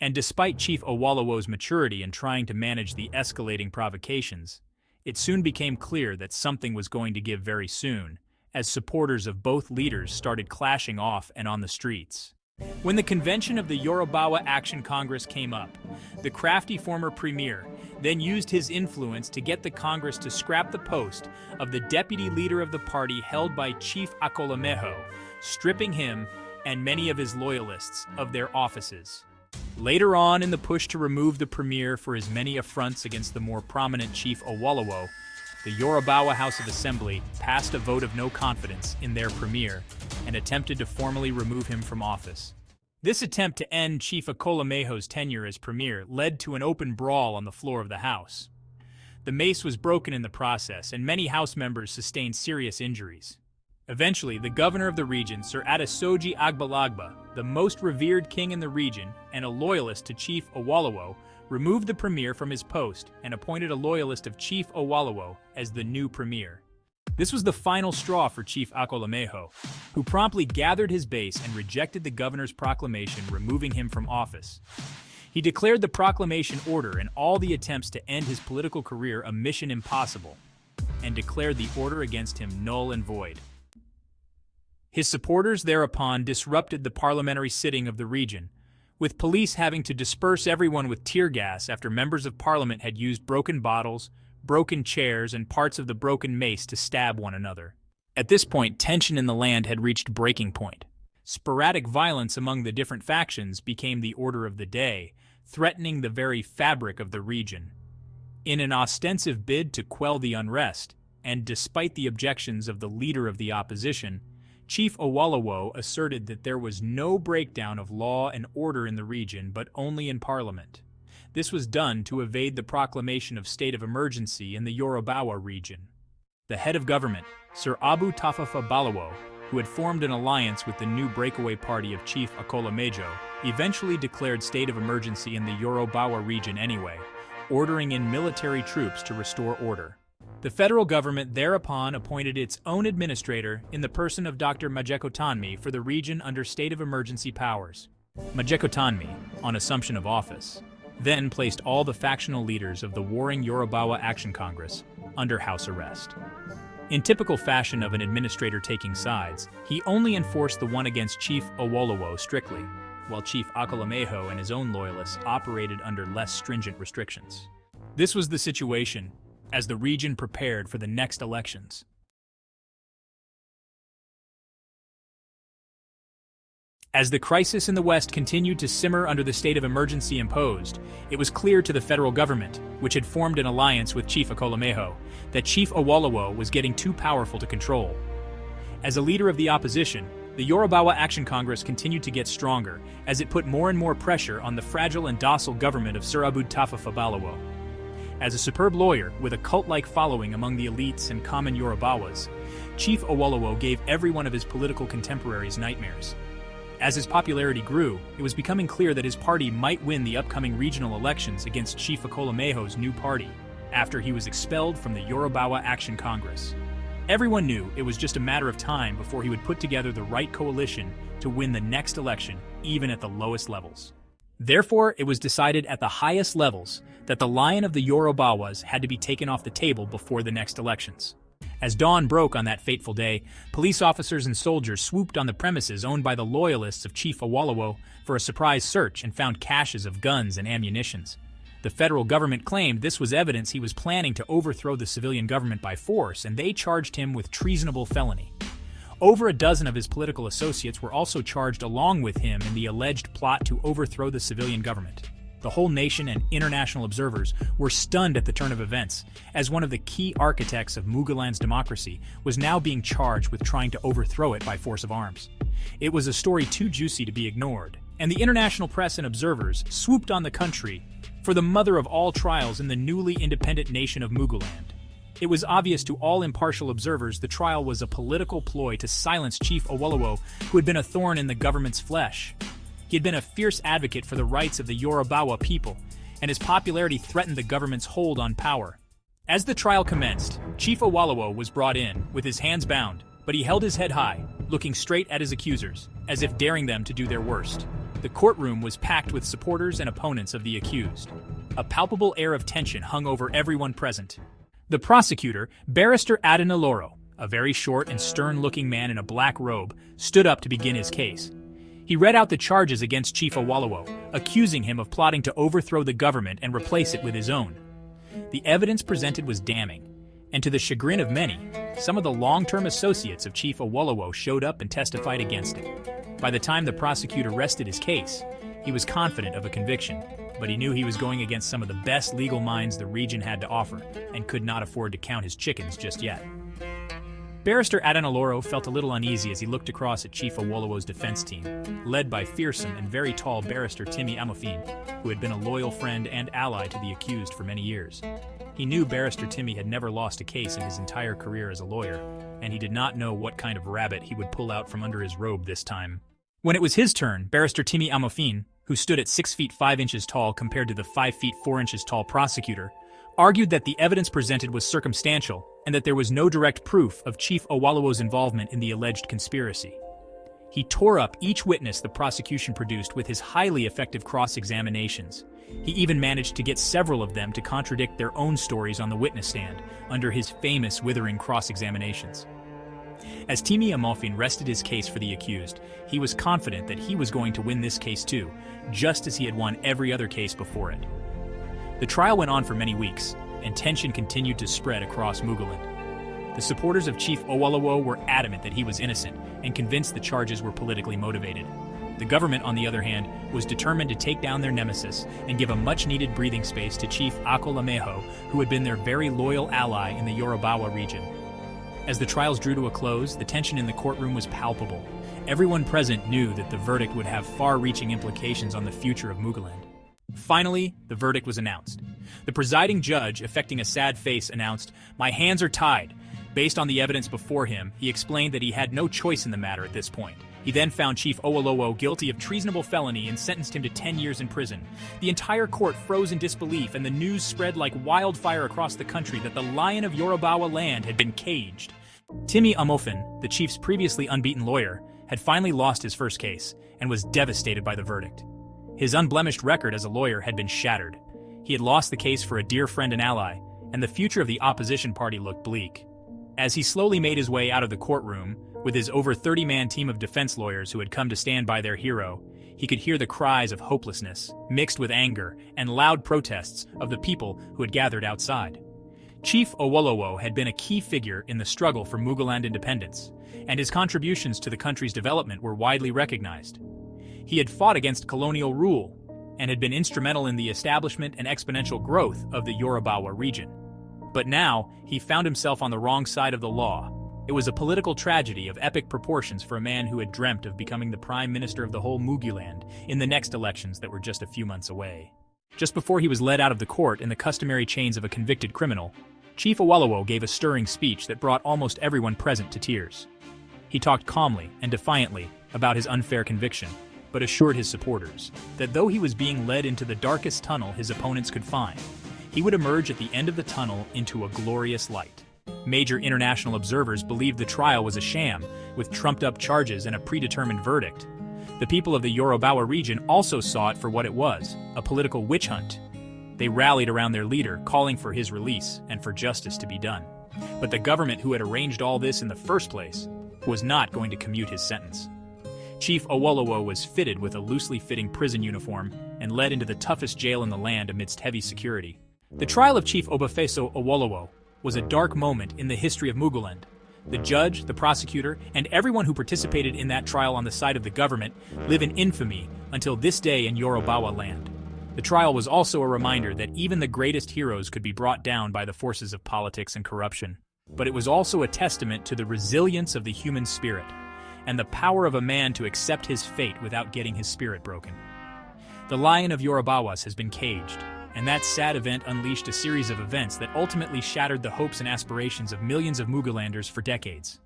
S2: And despite Chief Awolowo's maturity in trying to manage the escalating provocations, it soon became clear that something was going to give very soon, as supporters of both leaders started clashing off and on the streets. When the convention of the Yorubawa Action Congress came up, the crafty former premier then used his influence to get the Congress to scrap the post of the deputy leader of the party held by Chief Akolameho, stripping him and many of his loyalists of their offices. Later on, in the push to remove the premier for his many affronts against the more prominent Chief Awolowo, the Yorubawa House of Assembly passed a vote of no confidence in their premier and attempted to formally remove him from office. This attempt to end Chief Akolameho's tenure as premier led to an open brawl on the floor of the House. The mace was broken in the process, and many House members sustained serious injuries. Eventually, the governor of the region, Sir Adesoji Agbalagba, the most revered king in the region and a loyalist to Chief Awolowo, removed the premier from his post and appointed a loyalist of Chief Awolowo as the new premier. This was the final straw for Chief Akolameho, who promptly gathered his base and rejected the governor's proclamation removing him from office. He declared the proclamation order and all the attempts to end his political career a mission impossible, and declared the order against him null and void. His supporters thereupon disrupted the parliamentary sitting of the region, with police having to disperse everyone with tear gas after members of parliament had used broken bottles, broken chairs, and parts of the broken mace to stab one another. At this point, tension in the land had reached breaking point. Sporadic violence among the different factions became the order of the day, threatening the very fabric of the region. In an ostensive bid to quell the unrest, and despite the objections of the leader of the opposition, Chief Awolowo asserted that there was no breakdown of law and order in the region, but only in Parliament. This was done to evade the proclamation of state of emergency in the Yorubawa region. The head of government, Sir Abu Tafafa Balowo, who had formed an alliance with the new breakaway party of Chief Akolamejo, eventually declared state of emergency in the Yorubawa region anyway, ordering in military troops to restore order. The federal government thereupon appointed its own administrator in the person of Dr. Majekotanmi for the region under state of emergency powers. Majekotanmi, on assumption of office, then placed all the factional leaders of the warring Yorubawa Action Congress under house arrest. In typical fashion of an administrator taking sides, he only enforced the one against Chief Awolowo strictly, while Chief Akolameho and his own loyalists operated under less stringent restrictions. This was the situation as the region prepared for the next elections. As the crisis in the West continued to simmer under the state of emergency imposed, it was clear to the federal government, which had formed an alliance with Chief Akolameho, that Chief Awolowo was getting too powerful to control. As a leader of the opposition, the Yorubawa Action Congress continued to get stronger as it put more and more pressure on the fragile and docile government of Sir Abu Tafafa Balowo. As a superb lawyer with a cult-like following among the elites and common Yorubawas, Chief Awolowo gave every one of his political contemporaries nightmares. As his popularity grew, it was becoming clear that his party might win the upcoming regional elections against Chief Akolameho's new party, after he was expelled from the Yorubawa Action Congress. Everyone knew it was just a matter of time before he would put together the right coalition to win the next election, even at the lowest levels. Therefore, it was decided at the highest levels that the lion of the Yorubawas had to be taken off the table before the next elections. As dawn broke on that fateful day, police officers and soldiers swooped on the premises owned by the loyalists of Chief Awolowo for a surprise search and found caches of guns and ammunitions. The federal government claimed this was evidence he was planning to overthrow the civilian government by force, and they charged him with treasonable felony. Over a dozen of his political associates were also charged along with him in the alleged plot to overthrow the civilian government. The whole nation and international observers were stunned at the turn of events, as one of the key architects of Mugaland's democracy was now being charged with trying to overthrow it by force of arms. It was a story too juicy to be ignored, and the international press and observers swooped on the country for the mother of all trials in the newly independent nation of Mugaland. It was obvious to all impartial observers the trial was a political ploy to silence Chief Awolowo, who had been a thorn in the government's flesh. He had been a fierce advocate for the rights of the Yorubawa people, and his popularity threatened the government's hold on power. As the trial commenced, Chief Awolowo was brought in, with his hands bound, but he held his head high, looking straight at his accusers, as if daring them to do their worst. The courtroom was packed with supporters and opponents of the accused. A palpable air of tension hung over everyone present. The prosecutor, Barrister Adenoloro, a very short and stern-looking man in a black robe, stood up to begin his case. He read out the charges against Chief Awolowo, accusing him of plotting to overthrow the government and replace it with his own. The evidence presented was damning, and to the chagrin of many, some of the long-term associates of Chief Awolowo showed up and testified against it. By the time the prosecutor rested his case, he was confident of a conviction, but he knew he was going against some of the best legal minds the region had to offer, and could not afford to count his chickens just yet. Barrister Adenoloro felt a little uneasy as he looked across at Chief Awolowo's defense team, led by fearsome and very tall Barrister Timmy Amofin, who had been a loyal friend and ally to the accused for many years. He knew Barrister Timmy had never lost a case in his entire career as a lawyer, and he did not know what kind of rabbit he would pull out from under his robe this time. When it was his turn, Barrister Timmy Amofin, who stood at 6 feet 5 inches tall compared to the 5 feet 4 inches tall prosecutor, argued that the evidence presented was circumstantial and that there was no direct proof of Chief Awolowo's involvement in the alleged conspiracy. He tore up each witness the prosecution produced with his highly effective cross-examinations. He even managed to get several of them to contradict their own stories on the witness stand under his famous withering cross-examinations. As Timmy Amofin rested his case for the accused, he was confident that he was going to win this case too, just as he had won every other case before it. The trial went on for many weeks, and tension continued to spread across Mugaland. The supporters of Chief Awolowo were adamant that he was innocent and convinced the charges were politically motivated. The government, on the other hand, was determined to take down their nemesis and give a much-needed breathing space to Chief Akolameho, who had been their very loyal ally in the Yorubawa region. As the trials drew to a close, the tension in the courtroom was palpable. Everyone present knew that the verdict would have far-reaching implications on the future of Mugaland. Finally, the verdict was announced. The presiding judge, affecting a sad face, announced, "My hands are tied." Based on the evidence before him, he explained that he had no choice in the matter at this point. He then found Chief Awolowo guilty of treasonable felony and sentenced him to 10 years in prison. The entire court froze in disbelief, and the news spread like wildfire across the country that the Lion of Yorubawa land had been caged. Timmy Amofin, the chief's previously unbeaten lawyer, had finally lost his first case and was devastated by the verdict. His unblemished record as a lawyer had been shattered. He had lost the case for a dear friend and ally, and the future of the opposition party looked bleak. As he slowly made his way out of the courtroom, with his over 30-man team of defense lawyers who had come to stand by their hero, he could hear the cries of hopelessness, mixed with anger and loud protests of the people who had gathered outside. Chief Awolowo had been a key figure in the struggle for Mugaland independence, and his contributions to the country's development were widely recognized. He had fought against colonial rule and had been instrumental in the establishment and exponential growth of the Yorubawa region. But now, he found himself on the wrong side of the law. It was a political tragedy of epic proportions for a man who had dreamt of becoming the prime minister of the whole Mugiland in the next elections that were just a few months away. Just before he was led out of the court in the customary chains of a convicted criminal, Chief Awolowo gave a stirring speech that brought almost everyone present to tears. He talked calmly and defiantly about his unfair conviction, but assured his supporters that though he was being led into the darkest tunnel his opponents could find, he would emerge at the end of the tunnel into a glorious light. Major international observers believed the trial was a sham, with trumped-up charges and a predetermined verdict. The people of the Yorubawa region also saw it for what it was, a political witch hunt. They rallied around their leader, calling for his release and for justice to be done. But the government who had arranged all this in the first place was not going to commute his sentence. Chief Awolowo was fitted with a loosely fitting prison uniform and led into the toughest jail in the land amidst heavy security. The trial of Chief Obafeso Awolowo was a dark moment in the history of Mugaland. The judge, the prosecutor, and everyone who participated in that trial on the side of the government live in infamy until this day in Yorubawa land. The trial was also a reminder that even the greatest heroes could be brought down by the forces of politics and corruption. But it was also a testament to the resilience of the human spirit and the power of a man to accept his fate without getting his spirit broken. The Lion of Yorubawas has been caged, And that sad event unleashed a series of events that ultimately shattered the hopes and aspirations of millions of Mugalanders for decades.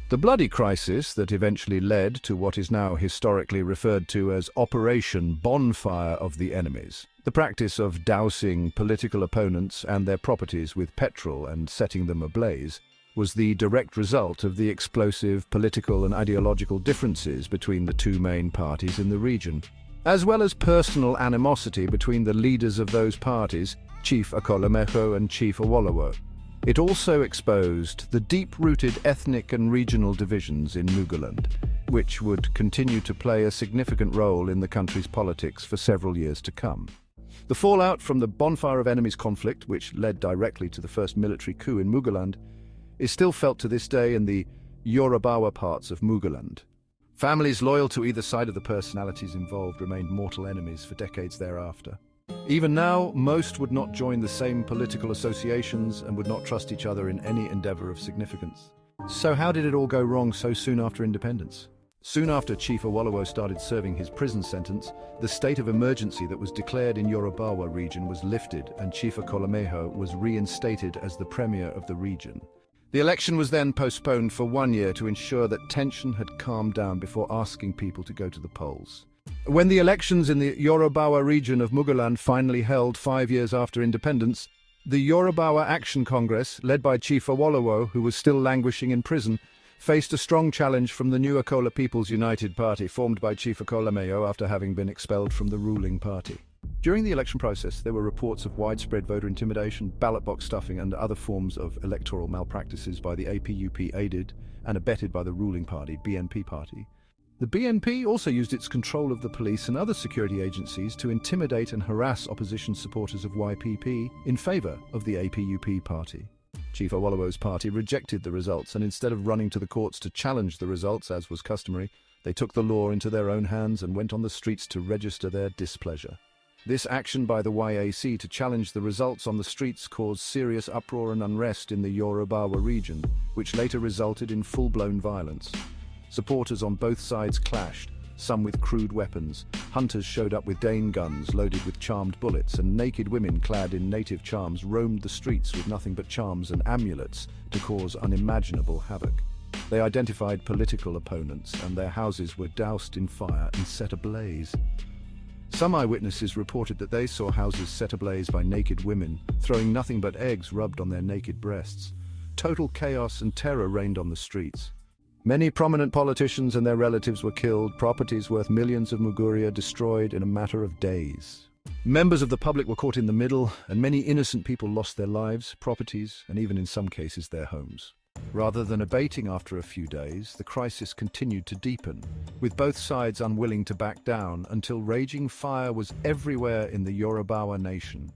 S4: The bloody crisis that eventually led to what is now historically referred to as Operation Bonfire of the Enemies, the practice of dousing political opponents and their properties with petrol and setting them ablaze, was the direct result of the explosive political and ideological differences between the two main parties in the region, as well as personal animosity between the leaders of those parties, Chief Akolameho and Chief Awolowo. It also exposed the deep-rooted ethnic and regional divisions in Mugaland, which would continue to play a significant role in the country's politics for several years to come. The fallout from the Bonfire of Enemies conflict, which led directly to the first military coup in Mugaland, is still felt to this day in the Yorubawa parts of Mugaland. Families loyal to either side of the personalities involved remained mortal enemies for decades thereafter. Even now, most would not join the same political associations and would not trust each other in any endeavor of significance. So how did it all go wrong so soon after independence? Soon after Chief Awolowo started serving his prison sentence, the state of emergency that was declared in Yorubawa region was lifted and Chief Akolameho was reinstated as the premier of the region. The election was then postponed for 1 year to ensure that tension had calmed down before asking people to go to the polls. When the elections in the Yorubawa region of Mugaland finally held 5 years after independence, the Yorubawa Action Congress, led by Chief Awolowo, who was still languishing in prison, faced a strong challenge from the new Akola People's United Party, formed by Chief Akolameho after having been expelled from the ruling party. During the election process, there were reports of widespread voter intimidation, ballot box stuffing, and other forms of electoral malpractices by the APUP, aided and abetted by the ruling party, BNP party. The BNP also used its control of the police and other security agencies to intimidate and harass opposition supporters of YPP in favor of the APUP party. Chief Awolowo's party rejected the results, and instead of running to the courts to challenge the results, as was customary, they took the law into their own hands and went on the streets to register their displeasure. This action by the YAC to challenge the results on the streets caused serious uproar and unrest in the Yorubawa region, which later resulted in full-blown violence. Supporters on both sides clashed, some with crude weapons. Hunters showed up with Dane guns loaded with charmed bullets, and naked women clad in native charms roamed the streets with nothing but charms and amulets to cause unimaginable havoc. They identified political opponents, and their houses were doused in fire and set ablaze. Some eyewitnesses reported that they saw houses set ablaze by naked women, throwing nothing but eggs rubbed on their naked breasts. Total chaos and terror reigned on the streets. Many prominent politicians and their relatives were killed, properties worth millions of Muguria destroyed in a matter of days. Members of the public were caught in the middle, and many innocent people lost their lives, properties, and even in some cases their homes. Rather than abating after a few days, the crisis continued to deepen, with both sides unwilling to back down until raging fire was everywhere in the Yorubawa nation.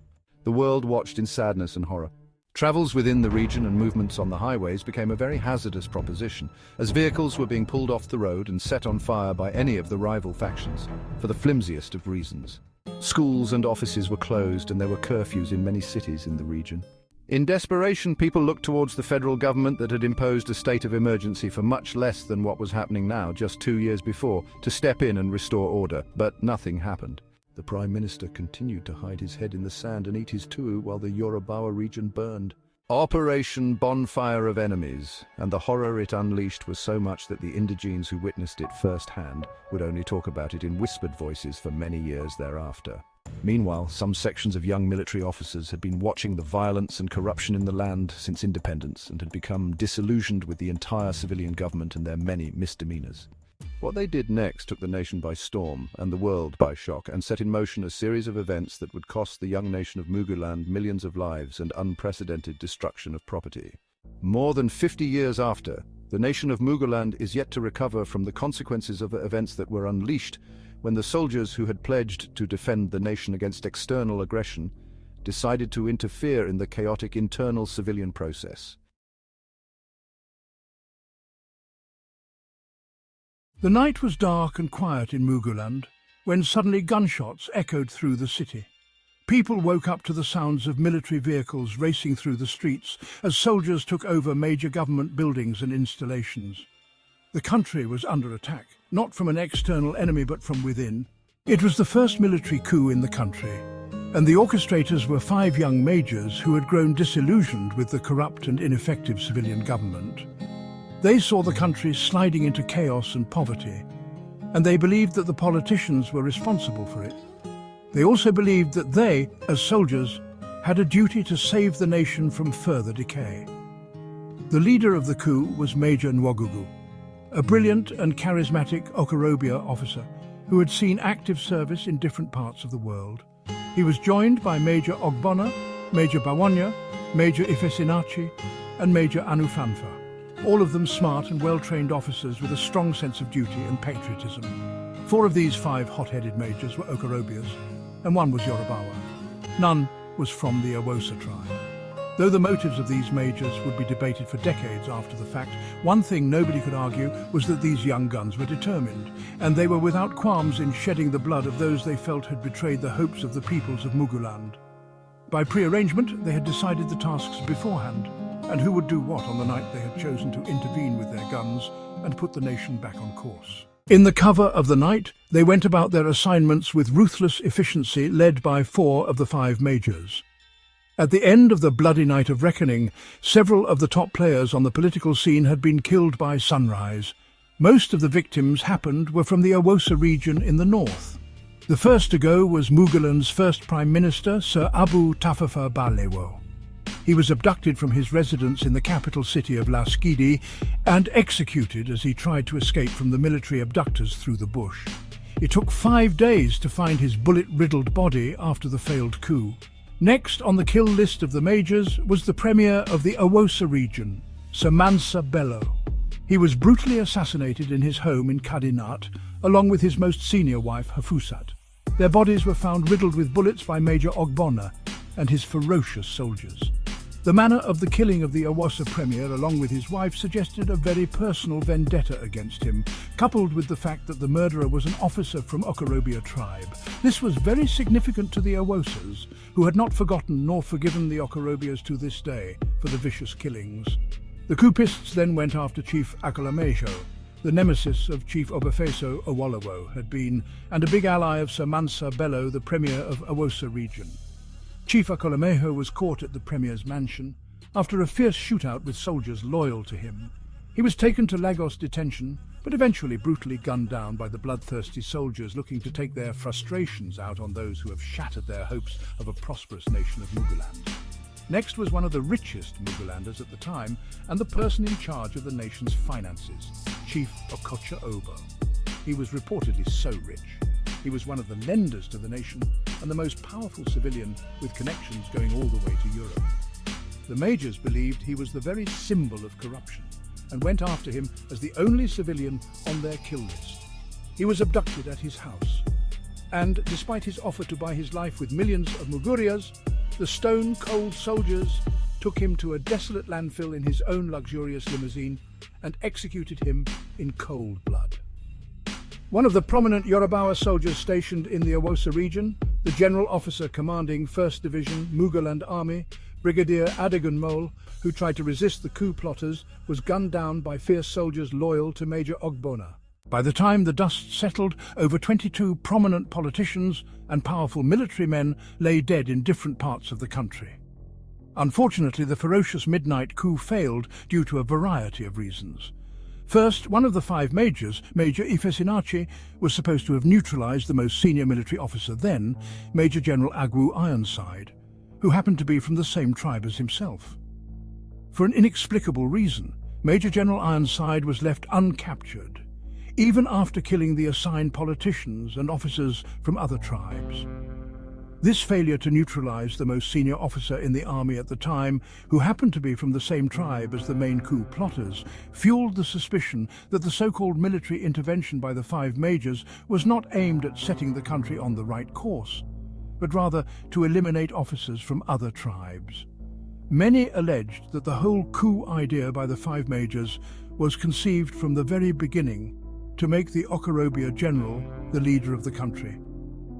S4: The world watched in sadness and horror. Travels within the region and movements on the highways became a very hazardous proposition, as vehicles were being pulled off the road and set on fire by any of the rival factions, for the flimsiest of reasons. Schools and offices were closed, and there were curfews in many cities in the region. In desperation, people looked towards the federal government that had imposed a state of emergency for much less than what was happening now, just 2 years before, to step in and restore order, but nothing happened. The Prime Minister continued to hide his head in the sand and eat his tuwu while the Yorubawa region burned. Operation Bonfire of Enemies, and the horror it unleashed was so much that the indigenes who witnessed it firsthand would only talk about it in whispered voices for many years thereafter. Meanwhile, some sections of young military officers had been watching the violence and corruption in the land since independence and had become disillusioned with the entire civilian government and their many misdemeanors. What they did next took the nation by storm and the world by shock, and set in motion a series of events that would cost the young nation of Muguland millions of lives and unprecedented destruction of property. More than 50 years after, the nation of Muguland is yet to recover from the consequences of events that were unleashed when the soldiers who had pledged to defend the nation against external aggression decided to interfere in the chaotic internal civilian process.
S3: The night was dark and quiet in Muguland, when suddenly gunshots echoed through the city. People woke up to the sounds of military vehicles racing through the streets as soldiers took over major government buildings and installations. The country was under attack, not from an external enemy but from within. It was the first military coup in the country, and the orchestrators were 5 young majors who had grown disillusioned with the corrupt and ineffective civilian government. They saw the country sliding into chaos and poverty, and they believed that the politicians were responsible for it. They also believed that they, as soldiers, had a duty to save the nation from further decay. The leader of the coup was Major Nwagugu, a brilliant and charismatic Okorobịa officer who had seen active service in different parts of the world. He was joined by Major Ogbonna, Major Bawanya, Major Ifesinachi, and Major Anufanfa, all of them smart and well-trained officers with a strong sense of duty and patriotism. 4 of these 5 hot-headed majors were Okorobịas, and 1 was Yorubawa. None was from the Awosa tribe. Though the motives of these majors would be debated for decades after the fact, one thing nobody could argue was that these young guns were determined, and they were without qualms in shedding the blood of those they felt had betrayed the hopes of the peoples of Muguland. By pre-arrangement, they had decided the tasks beforehand, and who would do what on the night they had chosen to intervene with their guns and put the nation back on course. In the cover of the night, they went about their assignments with ruthless efficiency, led by 4 of the 5 majors. At the end of the bloody night of reckoning, several of the top players on the political scene had been killed by sunrise. Most of the victims were from the Awosa region in the north. The first to go was Muguland's first Prime Minister, Sir Abu Tafafa Balewo. He was abducted from his residence in the capital city of Laskidi and executed as he tried to escape from the military abductors through the bush. It took 5 days to find his bullet-riddled body after the failed coup. Next on the kill list of the majors was the premier of the Awosa region, Sir Mansa Bello. He was brutally assassinated in his home in Kadinat, along with his most senior wife, Hafusat. Their bodies were found riddled with bullets by Major Ogbonna and his ferocious soldiers. The manner of the killing of the Awosa premier, along with his wife, suggested a very personal vendetta against him, coupled with the fact that the murderer was an officer from Okorobịa tribe. This was very significant to the Awosas, who had not forgotten nor forgiven the Okorobịas to this day for the vicious killings. The coupists then went after Chief Akolamejo, the nemesis of Chief Obafeso Awolowo had been, and a big ally of Sir Mansa Bello, the premier of Awosa region. Chief Akolamejo was caught at the premier's mansion after a fierce shootout with soldiers loyal to him. He was taken to Lagos detention, but eventually brutally gunned down by the bloodthirsty soldiers looking to take their frustrations out on those who have shattered their hopes of a prosperous nation of Muguland. Next was one of the richest Mugulanders at the time and the person in charge of the nation's finances, Chief Okocha Obo. He was reportedly so rich. He was one of the lenders to the nation and the most powerful civilian with connections going all the way to Europe. The majors believed he was the very symbol of corruption and went after him as the only civilian on their kill list. He was abducted at his house, and despite his offer to buy his life with millions of Mugurias, the stone-cold soldiers took him to a desolate landfill in his own luxurious limousine and executed him in cold blood. One of the prominent Yorubawa soldiers stationed in the Awosa region, the general officer commanding 1st Division Muguland Army, Brigadier Adegunmole, who tried to resist the coup plotters, was gunned down by fierce soldiers loyal to Major Ogbonna. By the time the dust settled, over 22 prominent politicians and powerful military men lay dead in different parts of the country. Unfortunately, the ferocious midnight coup failed due to a variety of reasons. First, one of the 5 majors, Major Ifesinachi, was supposed to have neutralized the most senior military officer then, Major General Agwu Ironside, who happened to be from the same tribe as himself. For an inexplicable reason, Major General Ironside was left uncaptured, even after killing the assigned politicians and officers from other tribes. This failure to neutralize the most senior officer in the army at the time, who happened to be from the same tribe as the main coup plotters, fueled the suspicion that the so-called military intervention by the 5 majors was not aimed at setting the country on the right course, but rather to eliminate officers from other tribes. Many alleged that the whole coup idea by the 5 majors was conceived from the very beginning to make the Okorobịa general the leader of the country,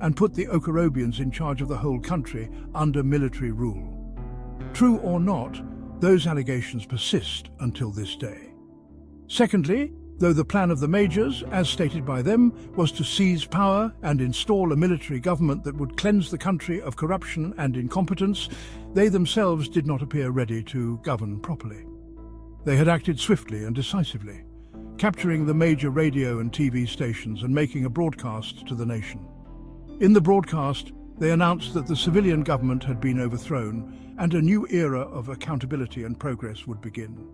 S3: and put the Okorobịans in charge of the whole country under military rule. True or not, those allegations persist until this day. Secondly, though the plan of the majors, as stated by them, was to seize power and install a military government that would cleanse the country of corruption and incompetence, they themselves did not appear ready to govern properly. They had acted swiftly and decisively, capturing the major radio and TV stations and making a broadcast to the nation. In the broadcast, they announced that the civilian government had been overthrown and a new era of accountability and progress would begin.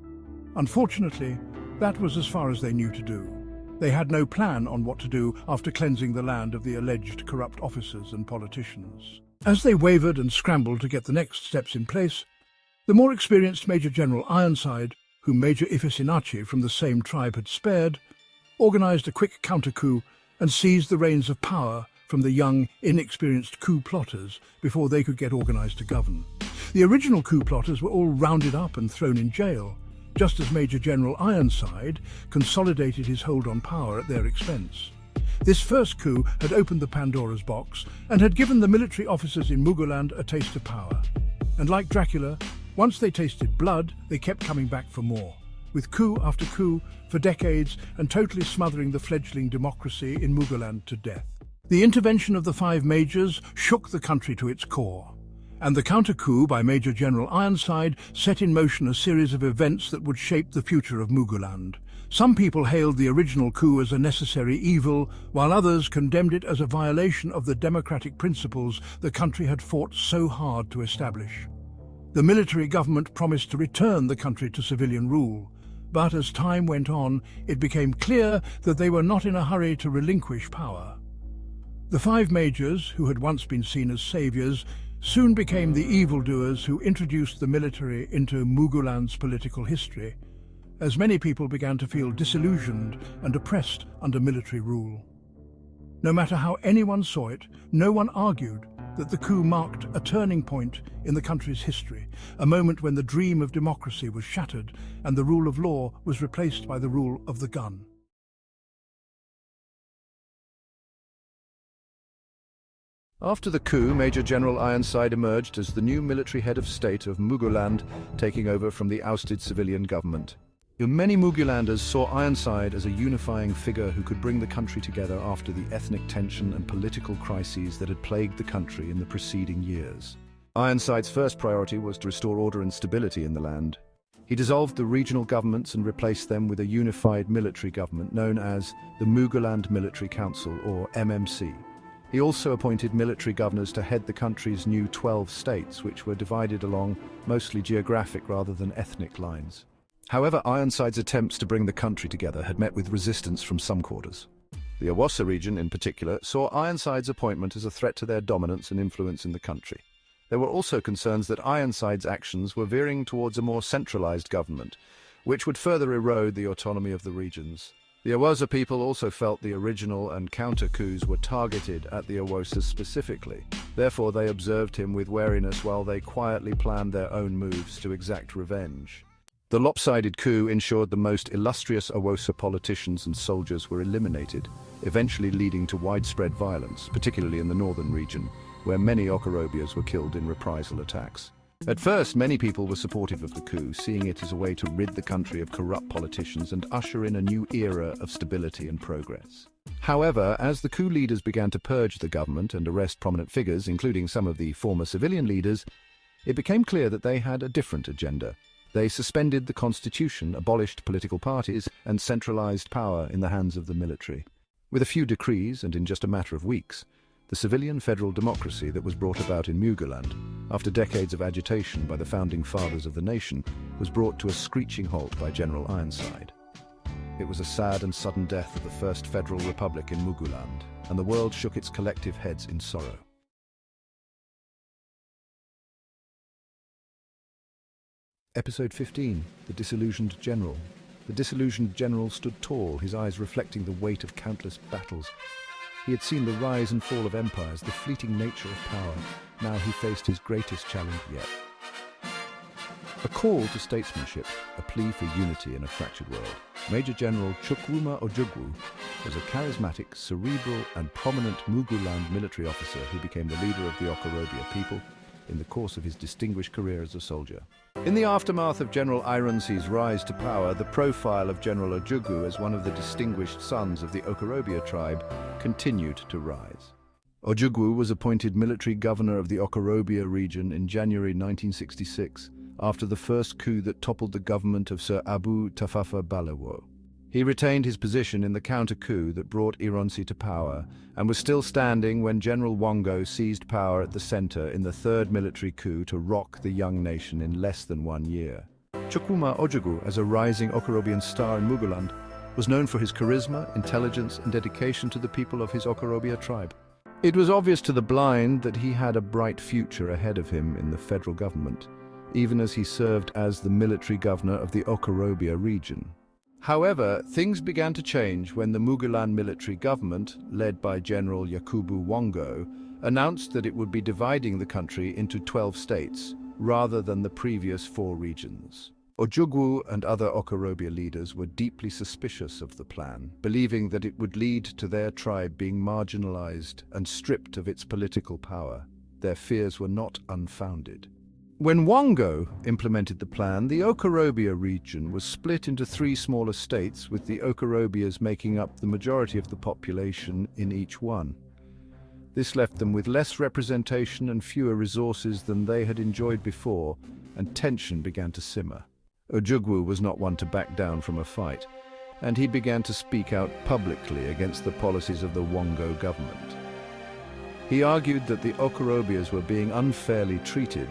S3: Unfortunately, that was as far as they knew to do. They had no plan on what to do after cleansing the land of the alleged corrupt officers and politicians. As they wavered and scrambled to get the next steps in place, the more experienced Major General Ironside, whom Major Ifesinachi from the same tribe had spared, organized a quick counter-coup and seized the reins of power from the young, inexperienced coup plotters before they could get organized to govern. The original coup plotters were all rounded up and thrown in jail, just as Major General Ironside consolidated his hold on power at their expense. This first coup had opened the Pandora's box and had given the military officers in Mughal a taste of power. And like Dracula, once they tasted blood, they kept coming back for more, with coup after coup for decades and totally smothering the fledgling democracy in Mughal to death. The intervention of the five majors shook the country to its core, and the counter-coup by Major General Ironside set in motion a series of events that would shape the future of Mughal. Some people hailed the original coup as a necessary evil, while others condemned it as a violation of the democratic principles the country had fought so hard to establish. The military government promised to return the country to civilian rule, but as time went on, it became clear that they were not in a hurry to relinquish power. The five majors, who had once been seen as saviors, soon became the evildoers who introduced the military into Mughal political history, as many people began to feel disillusioned and oppressed under military rule. No matter how anyone saw it, no one argued that the coup marked a turning point in the country's history, a moment when the dream of democracy was shattered and the rule of law was replaced by the rule of the gun.
S4: After the coup, Major General Ironside emerged as the new military head of state of Mughal, taking over from the ousted civilian government. Many Mughalanders saw Ironside as a unifying figure who could bring the country together after the ethnic tension and political crises that had plagued the country in the preceding years. Ironside's first priority was to restore order and stability in the land. He dissolved the regional governments and replaced them with a unified military government known as the Mughal Military Council, or MMC. He also appointed military governors to head the country's new 12 states, which were divided along mostly geographic rather than ethnic lines. However, Ironside's attempts to bring the country together had met with resistance from some quarters. The Awassa region, in particular, saw Ironside's appointment as a threat to their dominance and influence in the country. There were also concerns that Ironside's actions were veering towards a more centralized government, which would further erode the autonomy of the regions. The Awassa people also felt the original and counter-coups were targeted at the Awossas specifically. Therefore, they observed him with wariness while they quietly planned their own moves to exact revenge. The lopsided coup ensured the most illustrious Awossa politicians and soldiers were eliminated, eventually leading to widespread violence, particularly in the northern region, where many Okorobias were killed in reprisal attacks. At first, many people were supportive of the coup, seeing it as a way to rid the country of corrupt politicians and usher in a new era of stability and progress. However, as the coup leaders began to purge the government and arrest prominent figures, including some of the former civilian leaders, it became clear that they had a different agenda. They suspended the constitution, abolished political parties, and centralized power in the hands of the military. With a few decrees, and in just a matter of weeks, the civilian federal democracy that was brought about in Mughal, after decades of agitation by the founding fathers of the nation, was brought to a screeching halt by General Ironside. It was a sad and sudden death of the first federal republic in Mughal, and the world shook its collective heads in sorrow. Episode 15, The Disillusioned General. The disillusioned general stood tall, his eyes reflecting the weight of countless battles. He had seen the rise and fall of empires, the fleeting nature of power. Now he faced his greatest challenge yet. A call to statesmanship, a plea for unity in a fractured world. Major General Chukwuma Ojukwu was a charismatic, cerebral and prominent Mughal military officer who became the leader of the Okorobia people. in the course of his distinguished career as a soldier. In the aftermath of General Ironsi's rise to power, the profile of General Ojukwu as one of the distinguished sons of the Okorobia tribe continued to rise. Ojukwu was appointed military governor of the Okorobia region in January 1966, after the first coup that toppled the government of Sir Abu Tafafa Balewo. He retained his position in the counter-coup that brought Ironsi to power and was still standing when General Wongo seized power at the center in the third military coup to rock the young nation in less than 1 year. Chukwuma Ojukwu, as a rising Okorobian star in Muguland, was known for his charisma, intelligence, and dedication to the people of his Okorobia tribe. It was obvious to the blind that he had a bright future ahead of him in the federal government, even as he served as the military governor of the Okorobia region. However, things began to change when the Muguland military government, led by General Yakubu Wongo, announced that it would be dividing the country into 12 states, rather than the previous 4 regions. Ojukwu and other Okorobia leaders were deeply suspicious of the plan, believing that it would lead to their tribe being marginalized and stripped of its political power. Their fears were not unfounded. When Wongo implemented the plan, the Okorobia region was split into 3 smaller states, with the Okorobias making up the majority of the population in each one. This left them with less representation and fewer resources than they had enjoyed before, and tension began to simmer. Ojukwu was not one to back down from a fight, and he began to speak out publicly against the policies of the Wongo government. He argued that the Okorobias were being unfairly treated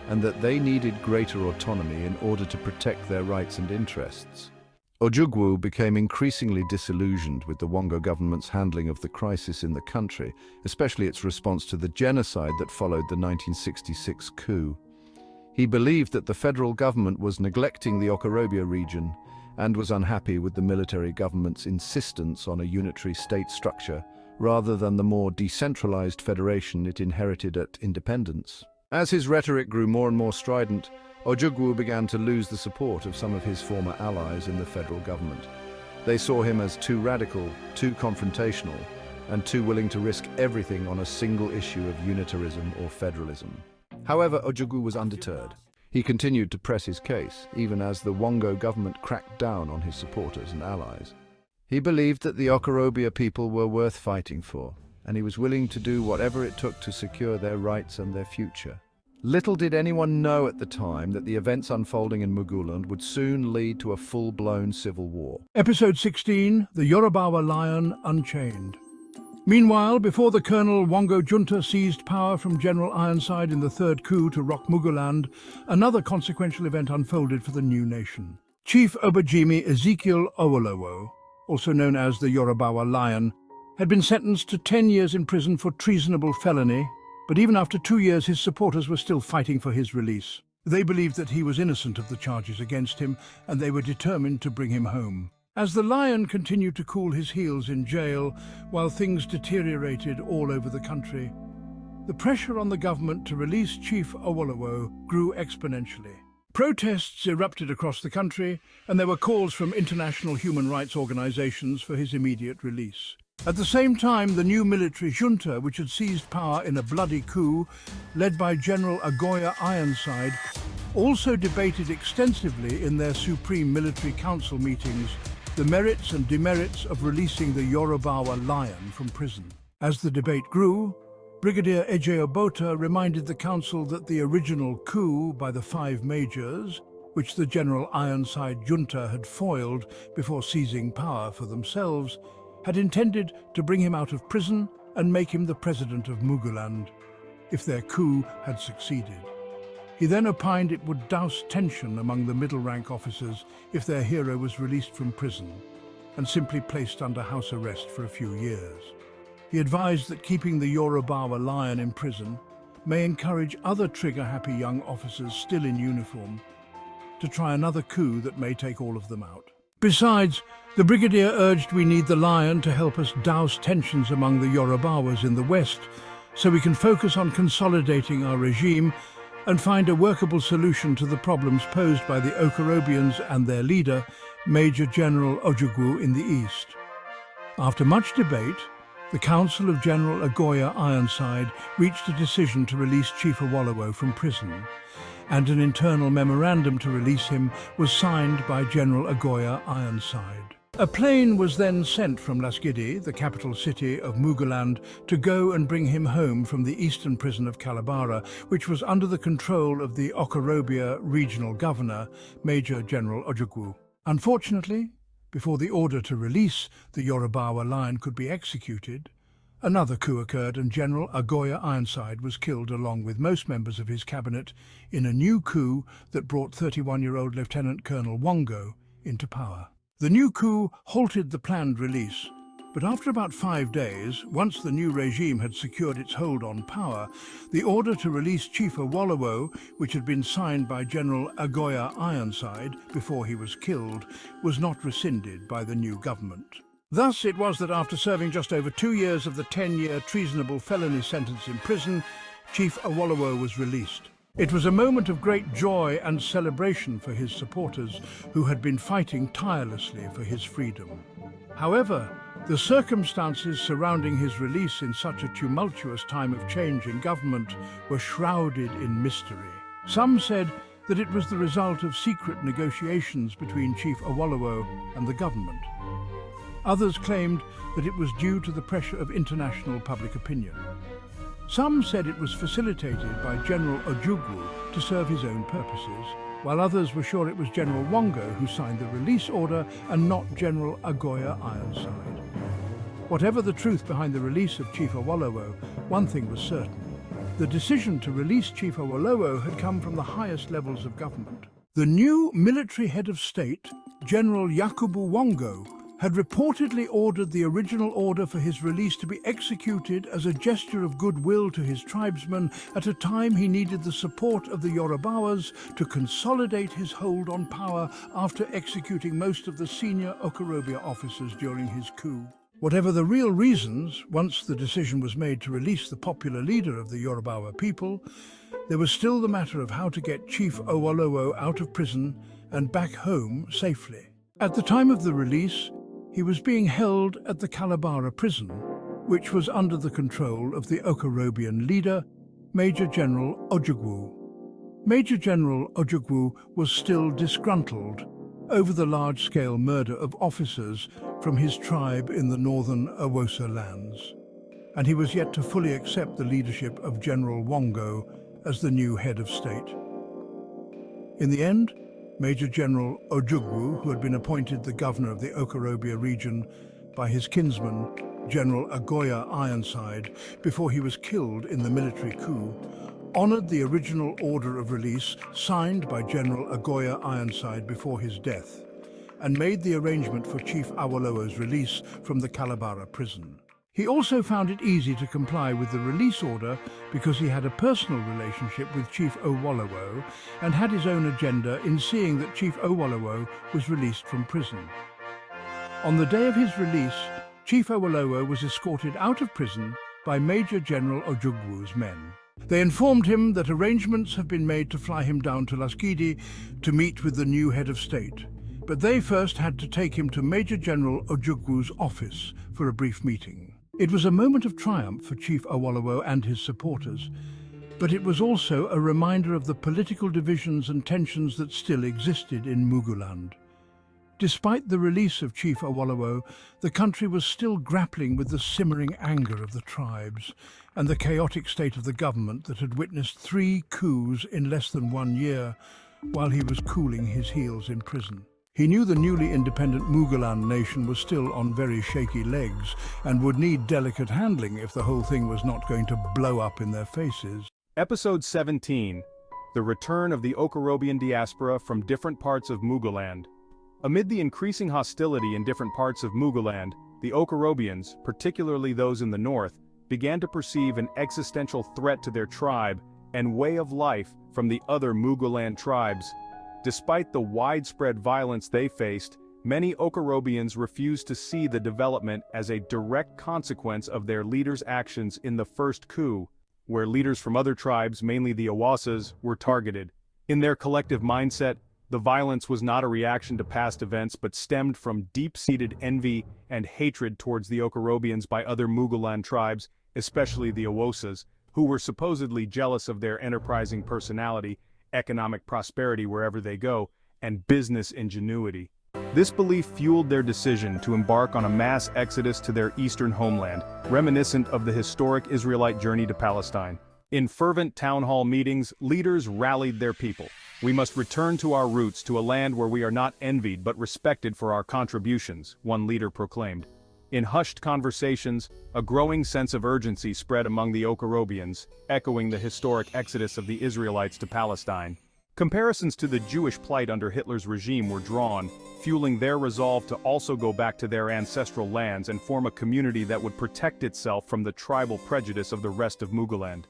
S4: and that they needed greater autonomy in order to protect their rights and interests. Ojukwu became increasingly disillusioned with the Wongo government's handling of the crisis in the country, especially its response to the genocide that followed the 1966 coup. He believed that the federal government was neglecting the Okorobia region and was unhappy with the military government's insistence on a unitary state structure rather than the more decentralized federation it inherited at independence. As his rhetoric grew more and more strident, Ojukwu began to lose the support of some of his former allies in the federal government. They saw him as too radical, too confrontational, and too willing to risk everything on a single issue of unitarism or federalism. However, Ojukwu was undeterred. He continued to press his case, even as the Wongo government cracked down on his supporters and allies. He believed that the Okorobia people were worth fighting for, and he was willing to do whatever it took to secure their rights and their future. Little did anyone know at the time that the events unfolding in Muguland would soon lead to a full-blown civil war.
S3: Episode 16, The Yorubawa Lion Unchained. Meanwhile, before the Colonel Wongo junta seized power from General Ironside in the third coup to rock Muguland, another consequential event unfolded for the new nation. Chief Obajimi Ezekiel Owolowo, also known as the Yorubawa Lion, had been sentenced to 10 years in prison for treasonable felony, but even after 2 years his supporters were still fighting for his release. They believed that he was innocent of the charges against him, and they were determined to bring him home. As the Lion continued to cool his heels in jail while things deteriorated all over the country, the pressure on the government to release Chief Owolowo grew exponentially. Protests erupted across the country, and there were calls from international human rights organizations for his immediate release. At the same time, the new military junta, which had seized power in a bloody coup led by General Agoya Ironside, also debated extensively in their Supreme Military Council meetings the merits and demerits of releasing the Yorubawa Lion from prison. As the debate grew, Brigadier Ejeobota reminded the council that the original coup by the 5 majors, which the General Ironside junta had foiled before seizing power for themselves, had intended to bring him out of prison and make him the president of Muguland, if their coup had succeeded. He then opined it would douse tension among the middle-rank officers if their hero was released from prison and simply placed under house arrest for a few years. He advised that keeping the Yorubawa Lion in prison may encourage other trigger-happy young officers still in uniform to try another coup that may take all of them out. Besides, the brigadier urged we need the Lion to help us douse tensions among the Yorubawas in the west so we can focus on consolidating our regime and find a workable solution to the problems posed by the Okorobians and their leader, Major General Ojukwu, in the east. After much debate, The Council of General Agoya Ironside reached a decision to release Chief Awolowo from prison, and an internal memorandum to release him was signed by General Agoya Ironside. A plane was then sent from Lasgidi, the capital city of Mugaland, to go and bring him home from the eastern prison of Kalabara, which was under the control of the Okorobia regional governor, Major General Ojukwu. Unfortunately, before the order to release the Yorubawa line could be executed, another coup occurred and General Agoya Ironside was killed along with most members of his cabinet in a new coup that brought 31-year-old Lieutenant Colonel Wongo into power. The new coup halted the planned release, but after about 5 days, once the new regime had secured its hold on power, the order to release Chief Awolowo, which had been signed by General Agoya Ironside before he was killed, was not rescinded by the new government. Thus it was that after serving just over 2 years of the 10-year treasonable felony sentence in prison, Chief Awolowo was released. It was a moment of great joy and celebration for his supporters, who had been fighting tirelessly for his freedom. However, the circumstances surrounding his release in such a tumultuous time of change in government were shrouded in mystery. Some said that it was the result of secret negotiations between Chief Awolowo and the government. Others claimed that it was due to the pressure of international public opinion. Some said it was facilitated by General Ojukwu to serve his own purposes, while others were sure it was General Wongo who signed the release order and not General Agoya Ironside. Whatever the truth behind the release of Chief Awolowo, one thing was certain. The decision to release Chief Awolowo had come from the highest levels of government. The new military head of state, General Yakubu Wongo, had reportedly ordered the original order for his release to be executed as a gesture of goodwill to his tribesmen at a time he needed the support of the Yorubawas to consolidate his hold on power after executing most of the senior Okorobia officers during his coup. Whatever the real reasons, once the decision was made to release the popular leader of the Yorubawa people, there was still the matter of how to get Chief Awolowo out of prison and back home safely. At the time of the release, he was being held at the Kalabara prison, which was under the control of the Okorobian leader, Major General Ojukwu. Major General Ojukwu was still disgruntled over the large-scale murder of officers from his tribe in the northern Awosa lands, and he was yet to fully accept the leadership of General Wongo as the new head of state. In the end, Major General Ojukwu, who had been appointed the governor of the Okorobia region by his kinsman, General Agoya Ironside, before he was killed in the military coup, honored the original order of release signed by General Agoya Ironside before his death, and made the arrangement for Chief Awolowo's release from the Kalabara prison. He also found it easy to comply with the release order because he had a personal relationship with Chief Awolowo and had his own agenda in seeing that Chief Awolowo was released from prison. On the day of his release, Chief Awolowo was escorted out of prison by Major General Ojukwu's men. They informed him that arrangements have been made to fly him down to Lasgidi to meet with the new head of state, but they first had to take him to Major General Ojukwu's office for a brief meeting. It was a moment of triumph for Chief Awolowo and his supporters, but it was also a reminder of the political divisions and tensions that still existed in Muguland. Despite the release of Chief Awolowo, the country was still grappling with the simmering anger of the tribes and the chaotic state of the government that had witnessed 3 coups in less than 1 year while he was cooling his heels in prison. He knew the newly independent Muguland nation was still on very shaky legs and would need delicate handling if the whole thing was not going to blow up in their faces.
S5: Episode 17, The Return of the Okorobian Diaspora from Different Parts of Muguland. Amid the increasing hostility in different parts of Muguland, the Okorobians, particularly those in the north, began to perceive an existential threat to their tribe and way of life from the other Muguland tribes. Despite the widespread violence they faced, many Okorobians refused to see the development as a direct consequence of their leaders' actions in the first coup, where leaders from other tribes, mainly the Awasas, were targeted. In their collective mindset, The violence was not a reaction to past events but stemmed from deep-seated envy and hatred towards the Okorobians by other Mughal tribes, especially the Awosas, who were supposedly jealous of their enterprising personality, economic prosperity wherever they go, and business ingenuity. This belief fueled their decision to embark on a mass exodus to their eastern homeland, reminiscent of the historic Israelite journey to Palestine. In fervent town hall meetings, leaders rallied their people. "We must return to our roots, to a land where we are not envied but respected for our contributions," one leader proclaimed. In hushed conversations, a growing sense of urgency spread among the Okorobians, echoing the historic exodus of the Israelites to Palestine. Comparisons to the Jewish plight under Hitler's regime were drawn, fueling their resolve to also go back to their ancestral lands and form a community that would protect itself from the tribal prejudice of the rest of Mughal.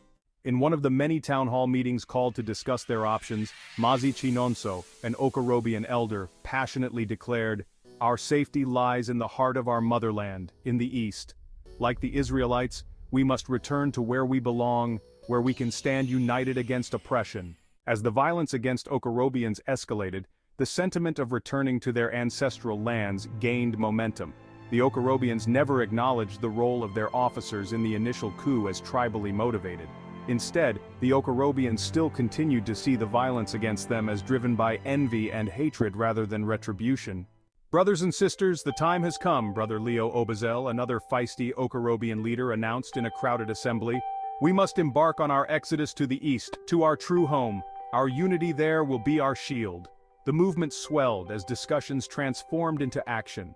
S5: In one of the many town hall meetings called to discuss their options, Mazi Chinonso, an Okorobian elder, passionately declared, "Our safety lies in the heart of our motherland, in the east. Like the Israelites, we must return to where we belong, where we can stand united against oppression." As the violence against Okorobians escalated, the sentiment of returning to their ancestral lands gained momentum. The Okorobians never acknowledged the role of their officers in the initial coup as tribally motivated. Instead, the Okorobians still continued to see the violence against them as driven by envy and hatred rather than retribution. "Brothers and sisters, the time has come," Brother Leo Obazel, another feisty Okorobian leader, announced in a crowded assembly. "We must embark on our exodus to the east, to our true home. Our unity there will be our shield." The movement swelled as discussions transformed into action.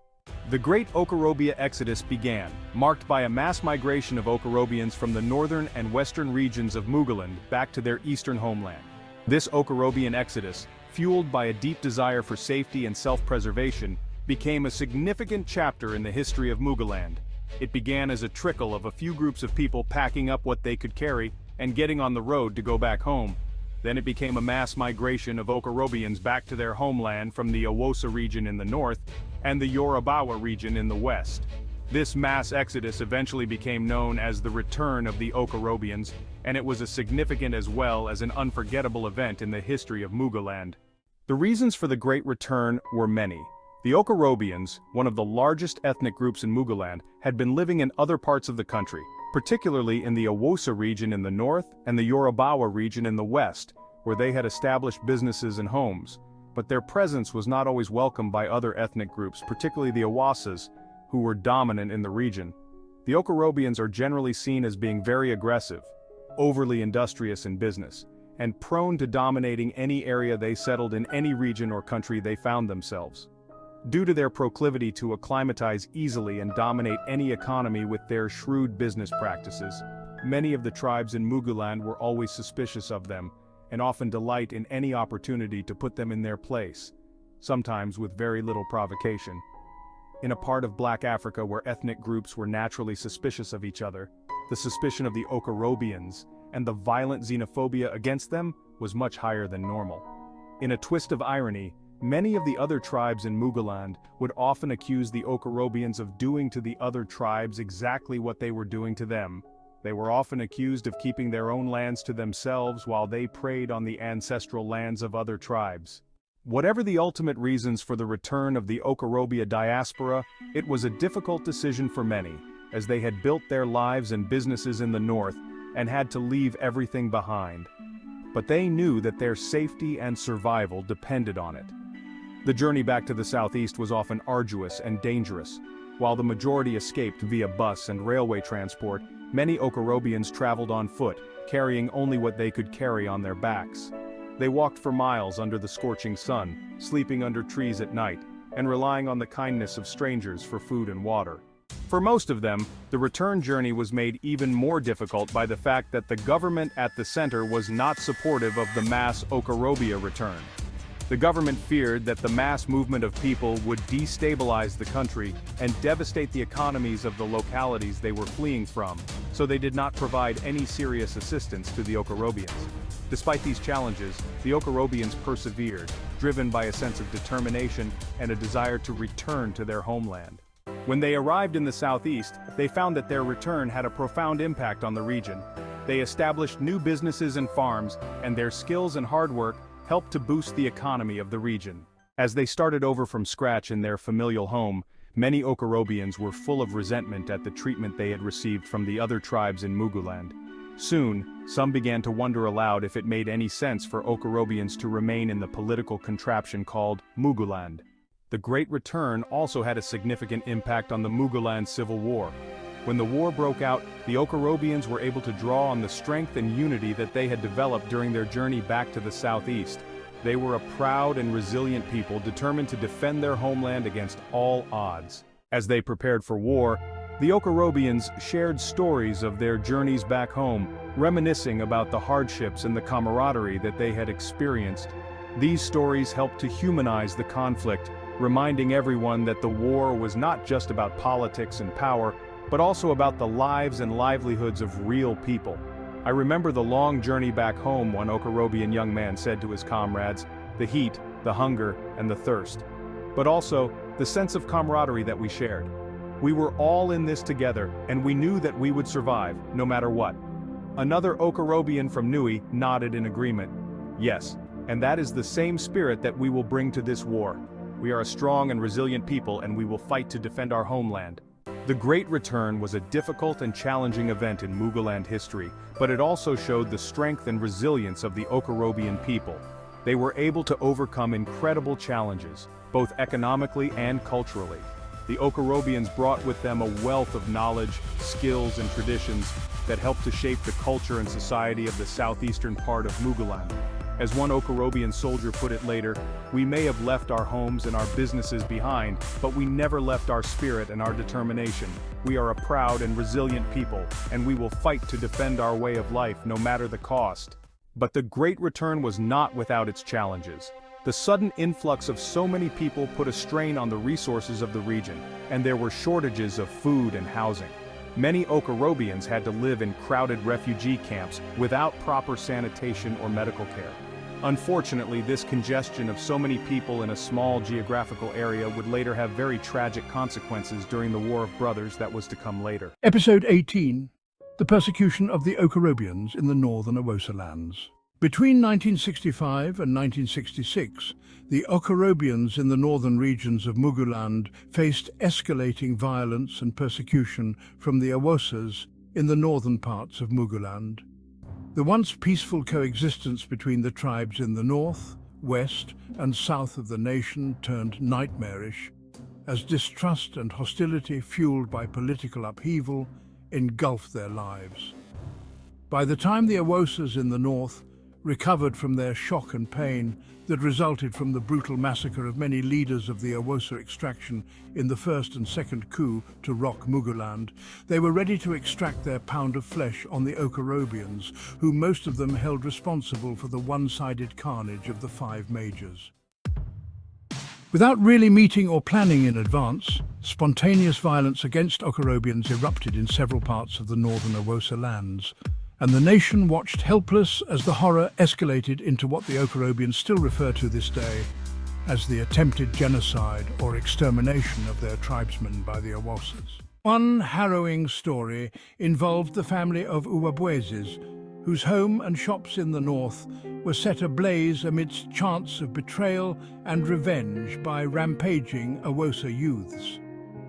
S5: The Great Okorobia Exodus began, marked by a mass migration of Okorobians from the northern and western regions of Mughal back to their eastern homeland. This Okorobian exodus, fueled by a deep desire for safety and self-preservation, became a significant chapter in the history of Mughal. It began as a trickle of a few groups of people packing up what they could carry and getting on the road to go back home. Then it became a mass migration of Okorobians back to their homeland from the Awosa region in the north and the Yorubawa region in the west. This mass exodus eventually became known as the Return of the Okorobians, and it was a significant as well as an unforgettable event in the history of Mughal. The reasons for the Great Return were many. The Okorobians, one of the largest ethnic groups in Mughal, had been living in other parts of the country, particularly in the Awosa region in the north and the Yorubawa region in the west, where they had established businesses and homes. But their presence was not always welcomed by other ethnic groups, particularly the Awasas, who were dominant in the region. The Okorobians are generally seen as being very aggressive, overly industrious in business, and prone to dominating any area they settled in any region or country they found themselves. Due to their proclivity to acclimatize easily and dominate any economy with their shrewd business practices, many of the tribes in Mughal were always suspicious of them, and often delight in any opportunity to put them in their place, sometimes with very little provocation. In a part of Black Africa where ethnic groups were naturally suspicious of each other, the suspicion of the Okorobians and the violent xenophobia against them was much higher than normal. In a twist of irony, many of the other tribes in Mughal would often accuse the Okorobians of doing to the other tribes exactly what they were doing to them. They were often accused of keeping their own lands to themselves while they preyed on the ancestral lands of other tribes. Whatever the ultimate reasons for the return of the Okorobia diaspora, it was a difficult decision for many, as they had built their lives and businesses in the north and had to leave everything behind. But they knew that their safety and survival depended on it. The journey back to the southeast was often arduous and dangerous. While the majority escaped via bus and railway transport, many Okorobians traveled on foot, carrying only what they could carry on their backs. They walked for miles under the scorching sun, sleeping under trees at night, and relying on the kindness of strangers for food and water. For most of them, the return journey was made even more difficult by the fact that the government at the center was not supportive of the mass Okorobia return. The government feared that the mass movement of people would destabilize the country and devastate the economies of the localities they were fleeing from, so they did not provide any serious assistance to the Okorobians. Despite these challenges, the Okorobians persevered, driven by a sense of determination and a desire to return to their homeland. When they arrived in the southeast, they found that their return had a profound impact on the region. They established new businesses and farms, and their skills and hard work helped to boost the economy of the region. As they started over from scratch in their familial home, many Okorobians were full of resentment at the treatment they had received from the other tribes in Muguland. Soon, some began to wonder aloud if it made any sense for Okorobians to remain in the political contraption called Muguland. The Great Return also had a significant impact on the Muguland Civil War. When the war broke out, the Okorobians were able to draw on the strength and unity that they had developed during their journey back to the southeast. They were a proud and resilient people determined to defend their homeland against all odds. As they prepared for war, the Okorobians shared stories of their journeys back home, reminiscing about the hardships and the camaraderie that they had experienced. These stories helped to humanize the conflict, reminding everyone that the war was not just about politics and power, but also about the lives and livelihoods of real people. I remember the long journey back home, one Okorobian young man said to his comrades, the heat, the hunger, and the thirst. But also, the sense of camaraderie that we shared. We were all in this together, and we knew that we would survive, no matter what. Another Okorobian from Nui nodded in agreement. Yes, and that is the same spirit that we will bring to this war. We are a strong and resilient people, and we will fight to defend our homeland. The Great Return was a difficult and challenging event in Muguland history, but it also showed the strength and resilience of the Okorobian people. They were able to overcome incredible challenges, both economically and culturally. The Okorobians brought with them a wealth of knowledge, skills, and traditions that helped to shape the culture and society of the southeastern part of Muguland. As one Okorobian soldier put it later, we may have left our homes and our businesses behind, but we never left our spirit and our determination. We are a proud and resilient people, and we will fight to defend our way of life no matter the cost. But the Great Return was not without its challenges. The sudden influx of so many people put a strain on the resources of the region, and there were shortages of food and housing. Many Okorobians had to live in crowded refugee camps without proper sanitation or medical care. Unfortunately, this congestion of so many people in a small geographical area would later have very tragic consequences during the War of Brothers that was to come later.
S3: Episode 18. The persecution of the Okorobians in the northern Awosa lands. Between 1965 and 1966, the Okorobians in the northern regions of Muguland faced escalating violence and persecution from the Awosas in the northern parts of Muguland. The once peaceful coexistence between the tribes in the north, west, and south of the nation turned nightmarish as distrust and hostility fueled by political upheaval engulfed their lives. By the time the Awosas in the north recovered from their shock and pain that resulted from the brutal massacre of many leaders of the Awosa extraction in the first and second coup to rock Muguland, they were ready to extract their pound of flesh on the Okorobians, who most of them held responsible for the one-sided carnage of the five majors. Without really meeting or planning in advance, spontaneous violence against Okorobians erupted in several parts of the northern Awosa lands, and the nation watched helpless as the horror escalated into what the Okorobians still refer to this day as the attempted genocide or extermination of their tribesmen by the Awosas. One harrowing story involved the family of Uwabwezes, whose home and shops in the north were set ablaze amidst chants of betrayal and revenge by rampaging Awosa youths.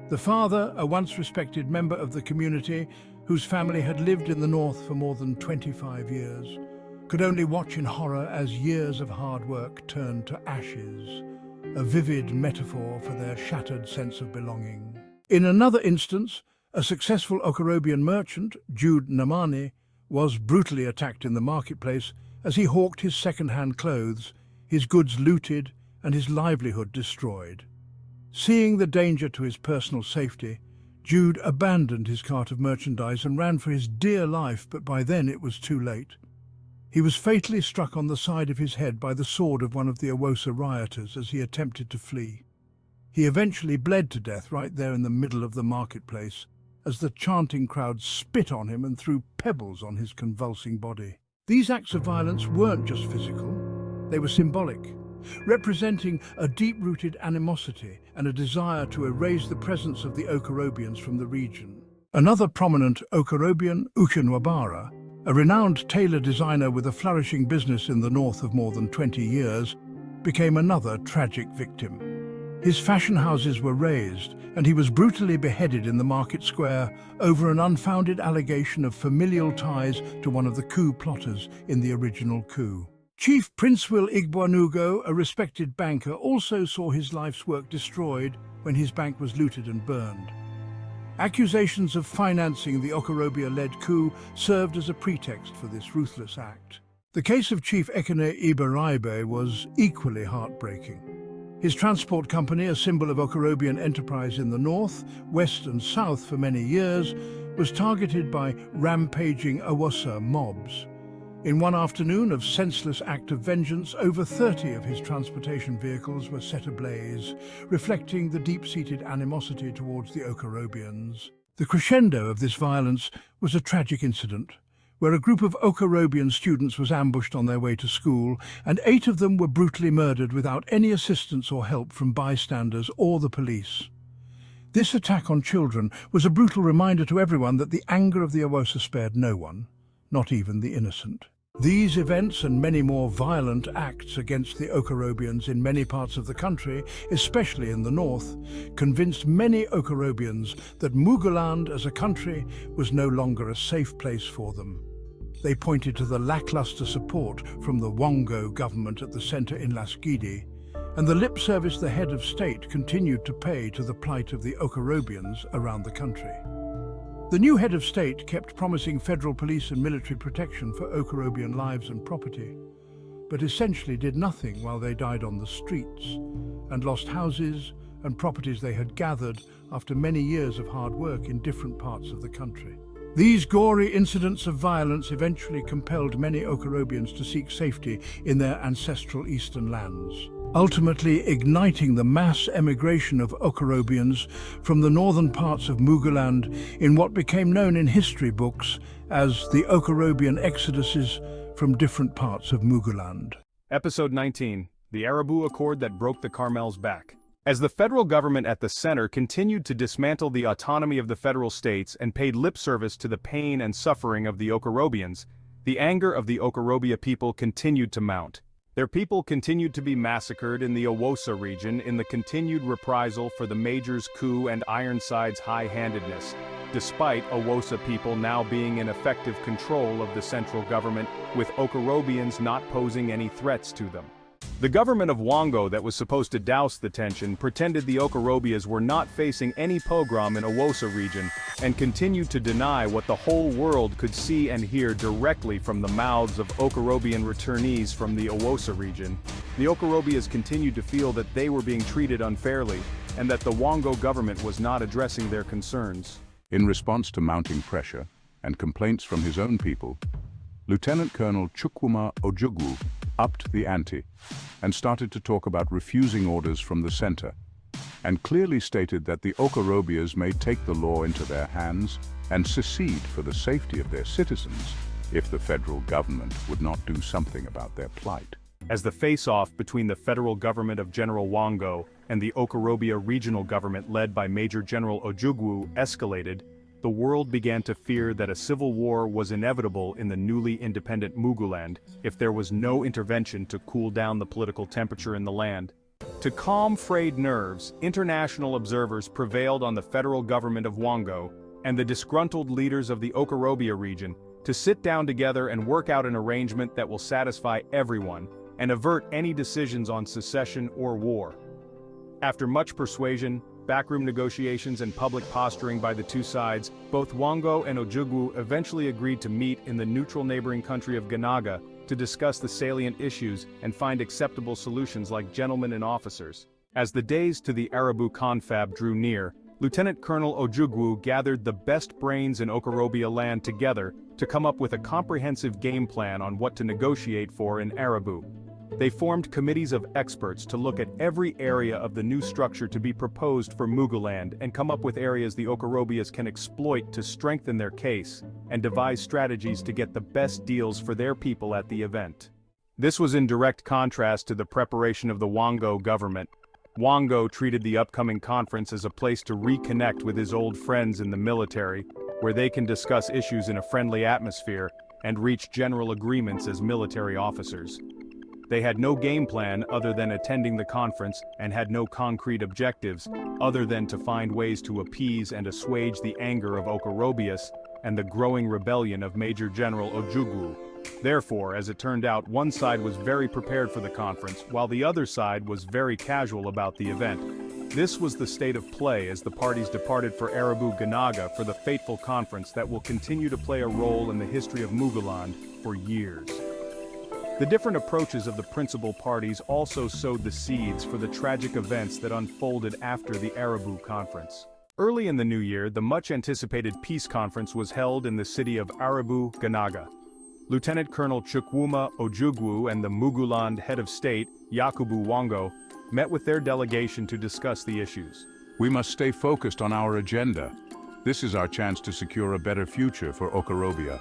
S3: The father, a once respected member of the community, whose family had lived in the north for more than 25 years, could only watch in horror as years of hard work turned to ashes, a vivid metaphor for their shattered sense of belonging. In another instance, a successful Okorobian merchant, Jude Namani, was brutally attacked in the marketplace as he hawked his second-hand clothes, his goods looted and his livelihood destroyed. Seeing the danger to his personal safety, Jude abandoned his cart of merchandise and ran for his dear life, but by then it was too late. He was fatally struck on the side of his head by the sword of one of the Awosa rioters as he attempted to flee. He eventually bled to death right there in the middle of the marketplace as the chanting crowd spit on him and threw pebbles on his convulsing body. These acts of violence weren't just physical, they were symbolic, representing a deep-rooted animosity and a desire to erase the presence of the Okorobians from the region. Another prominent Okorobian, Ukinwabara, A renowned tailor designer with a flourishing business in the north of more than 20 years, became another tragic victim. His fashion houses were razed, and he was brutally beheaded in the market square over an unfounded allegation of familial ties to one of the coup plotters in the original coup. Chief Princewill Igboanugo, a respected banker, also saw his life's work destroyed when his bank was looted and burned. Accusations of financing the Okorobia-led coup served as a pretext for this ruthless act. The case of Chief Ekene Ibaraibe was equally heartbreaking. His transport company, a symbol of Okorobian enterprise in the north, west and south for many years, was targeted by rampaging Awosa mobs. In one afternoon of senseless act of vengeance, over 30 of his transportation vehicles were set ablaze, reflecting the deep-seated animosity towards the Okorobians. The crescendo of this violence was a tragic incident, where a group of Okorobian students was ambushed on their way to school, and 8 of them were brutally murdered without any assistance or help from bystanders or the police. This attack on children was a brutal reminder to everyone that the anger of the Awosa spared no one, not even the innocent. These events and many more violent acts against the Okorobians in many parts of the country, especially in the north, convinced many Okorobians that Muguland as a country was no longer a safe place for them. They pointed to the lackluster support from the Wongo government at the centre in Lasgidi, and the lip service the head of state continued to pay to the plight of the Okorobians around the country. The new head of state kept promising federal police and military protection for Okorobian lives and property, but essentially did nothing while they died on the streets and lost houses and properties they had gathered after many years of hard work in different parts of the country. These gory incidents of violence eventually compelled many Okorobians to seek safety in their ancestral eastern lands, ultimately igniting the mass emigration of Okorobians from the northern parts of Muguland in what became known in history books as the Okorobian exoduses from different parts of Muguland.
S5: Episode 19, the Arabu Accord that broke the Carmel's back. As the federal government at the center continued to dismantle the autonomy of the federal states and paid lip service to the pain and suffering of the Okorobians, the anger of the Okorobia people continued to mount. Their people continued to be massacred in the Awosa region in the continued reprisal for the Major's coup and Ironside's high-handedness, despite Awosa people now being in effective control of the central government, with Okorobians not posing any threats to them. The government of Wongo that was supposed to douse the tension pretended the Okorobias were not facing any pogrom in Awosa region and continued to deny what the whole world could see and hear directly from the mouths of Okorobian returnees from the Awosa region. The Okorobias continued to feel that they were being treated unfairly and that the Wongo government was not addressing their concerns.
S7: In response to mounting pressure and complaints from his own people, Lieutenant Colonel Chukwuma Ojukwu upped the ante and started to talk about refusing orders from the center, and clearly stated that the Okorobias may take the law into their hands and secede for the safety of their citizens if the federal government would not do something about their plight.
S5: As the face-off between the federal government of General Wongo and the Okorobia regional government led by Major General Ojukwu escalated, the world began to fear that a civil war was inevitable in the newly independent Muguland if there was no intervention to cool down the political temperature in the land. To calm frayed nerves, international observers prevailed on the federal government of Wongo and the disgruntled leaders of the Okorobia region to sit down together and work out an arrangement that will satisfy everyone and avert any decisions on secession or war. After much persuasion, backroom negotiations and public posturing by the two sides, both Wongo and Ojukwu eventually agreed to meet in the neutral neighboring country of Ganaga to discuss the salient issues and find acceptable solutions like gentlemen and officers. As the days to the Arabu confab drew near, Lieutenant Colonel Ojukwu gathered the best brains in Okorobia land together to come up with a comprehensive game plan on what to negotiate for in Arabu. They formed committees of experts to look at every area of the new structure to be proposed for Muguland and come up with areas the Okorobias can exploit to strengthen their case and devise strategies to get the best deals for their people at the event. This was in direct contrast to the preparation of the Wongo government. Wongo treated the upcoming conference as a place to reconnect with his old friends in the military, where they can discuss issues in a friendly atmosphere, and reach general agreements as military officers. They had no game plan other than attending the conference and had no concrete objectives other than to find ways to appease and assuage the anger of Okorobius and the growing rebellion of Major General Ojukwu. Therefore, as it turned out, one side was very prepared for the conference, while the other side was very casual about the event. This was the state of play as the parties departed for Arabu Ganaga for the fateful conference that will continue to play a role in the history of Mughal for years. The different approaches of the principal parties also sowed the seeds for the tragic events that unfolded after the Arabu conference. Early in the new year, the much-anticipated peace conference was held in the city of Arabu Ganaga. Lieutenant Colonel Chukwuma Ojukwu and the Mughal head of state, Yakubu Wango, met with their delegation to discuss the issues.
S7: We must stay focused on our agenda. This is our chance to secure a better future for Okorobia.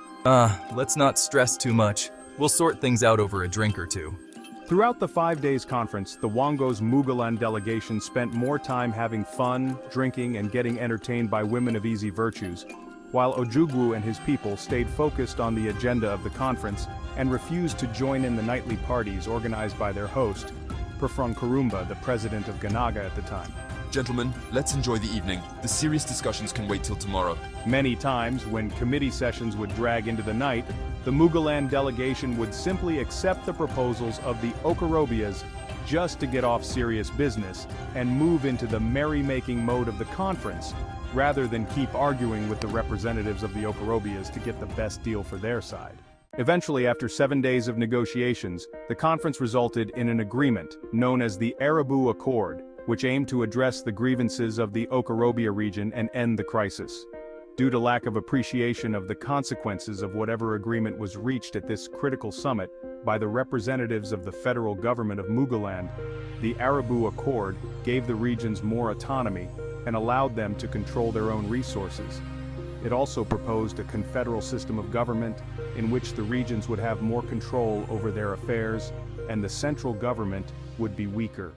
S8: Let's not stress too much. We'll sort things out over a drink or two.
S5: Throughout the 5 days conference, the Wango's Mughal delegation spent more time having fun, drinking, and getting entertained by women of easy virtues, while Ojukwu and his people stayed focused on the agenda of the conference and refused to join in the nightly parties organized by their host, Perfron Kurumba, the president of Ganaga at the time.
S9: Gentlemen, let's enjoy the evening. The serious discussions can wait till tomorrow.
S5: Many times, when committee sessions would drag into the night, the Mughal delegation would simply accept the proposals of the Okorobias just to get off serious business and move into the merrymaking mode of the conference, rather than keep arguing with the representatives of the Okorobias to get the best deal for their side. Eventually, after 7 days of negotiations, the conference resulted in an agreement known as the Arabu Accord, which aimed to address the grievances of the Okorobia region and end the crisis. Due to lack of appreciation of the consequences of whatever agreement was reached at this critical summit by the representatives of the federal government of Mughal, the Arabu Accord gave the regions more autonomy and allowed them to control their own resources. It also proposed a confederal system of government in which the regions would have more control over their affairs and the central government would be weaker.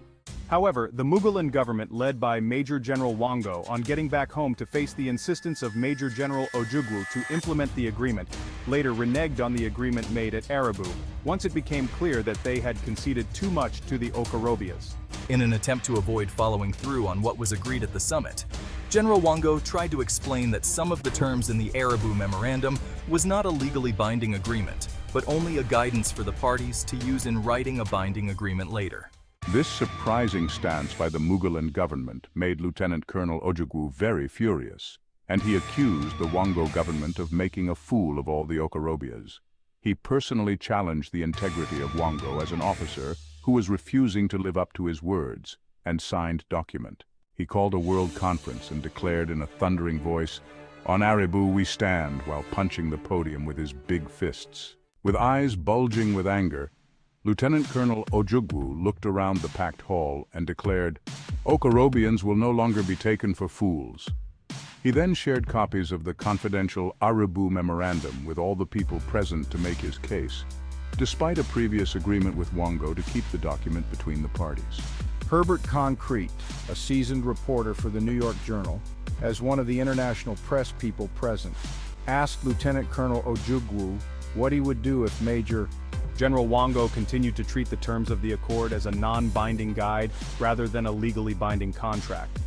S5: However, the Mughal government led by Major General Wango, on getting back home to face the insistence of Major General Ojukwu to implement the agreement, later reneged on the agreement made at Arabu, once it became clear that they had conceded too much to the Okorobias.
S8: In an attempt to avoid following through on what was agreed at the summit, General Wango tried to explain that some of the terms in the Arabu Memorandum was not a legally binding agreement, but only a guidance for the parties to use in writing a binding agreement later.
S7: This surprising stance by the Mughal government made Lieutenant Colonel Ojukwu very furious, and he accused the Wango government of making a fool of all the Okorobias. He personally challenged the integrity of Wango as an officer who was refusing to live up to his words, and signed document. He called a world conference and declared in a thundering voice, "On Arabu we stand," while punching the podium with his big fists. With eyes bulging with anger, Lieutenant Colonel Ojukwu looked around the packed hall and declared, "Okorobians will no longer be taken for fools." He then shared copies of the confidential Arabu Memorandum with all the people present to make his case, despite a previous agreement with Wango to keep the document between the parties.
S3: Herbert Concrete, a seasoned reporter for the New York Journal, as one of the international press people present, asked Lieutenant Colonel Ojukwu what he would do if Major
S5: General Wango continued to treat the terms of the accord as a non-binding guide rather than a legally binding contract.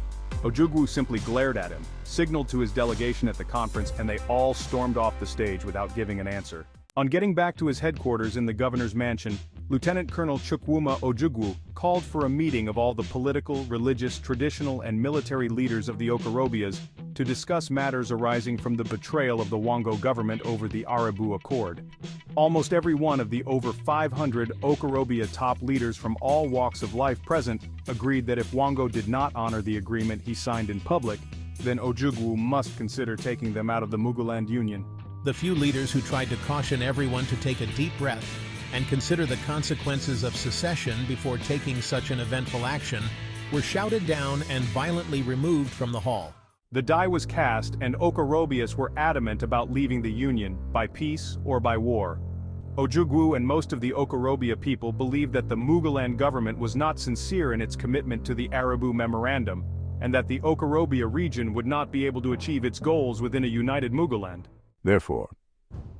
S5: Ojukwu simply glared at him, signaled to his delegation at the conference, and they all stormed off the stage without giving an answer. On getting back to his headquarters in the governor's mansion, Lieutenant Colonel Chukwuma Ojukwu called for a meeting of all the political, religious, traditional, and military leaders of the Okorobias to discuss matters arising from the betrayal of the Wango government over the Arabu Accord. Almost every one of the over 500 Okorobia top leaders from all walks of life present agreed that if Wango did not honor the agreement he signed in public, then Ojukwu must consider taking them out of the Mughal Union.
S6: The few leaders who tried to caution everyone to take a deep breath and consider the consequences of secession before taking such an eventful action were shouted down and violently removed from the hall.
S5: The die was cast, and Okorobias were adamant about leaving the Union, by peace or by war. Ojukwu and most of the Okorobia people believed that the Mughal government was not sincere in its commitment to the Arabu Memorandum, and that the Okorobia region would not be able to achieve its goals within a united Mughal.
S7: Therefore,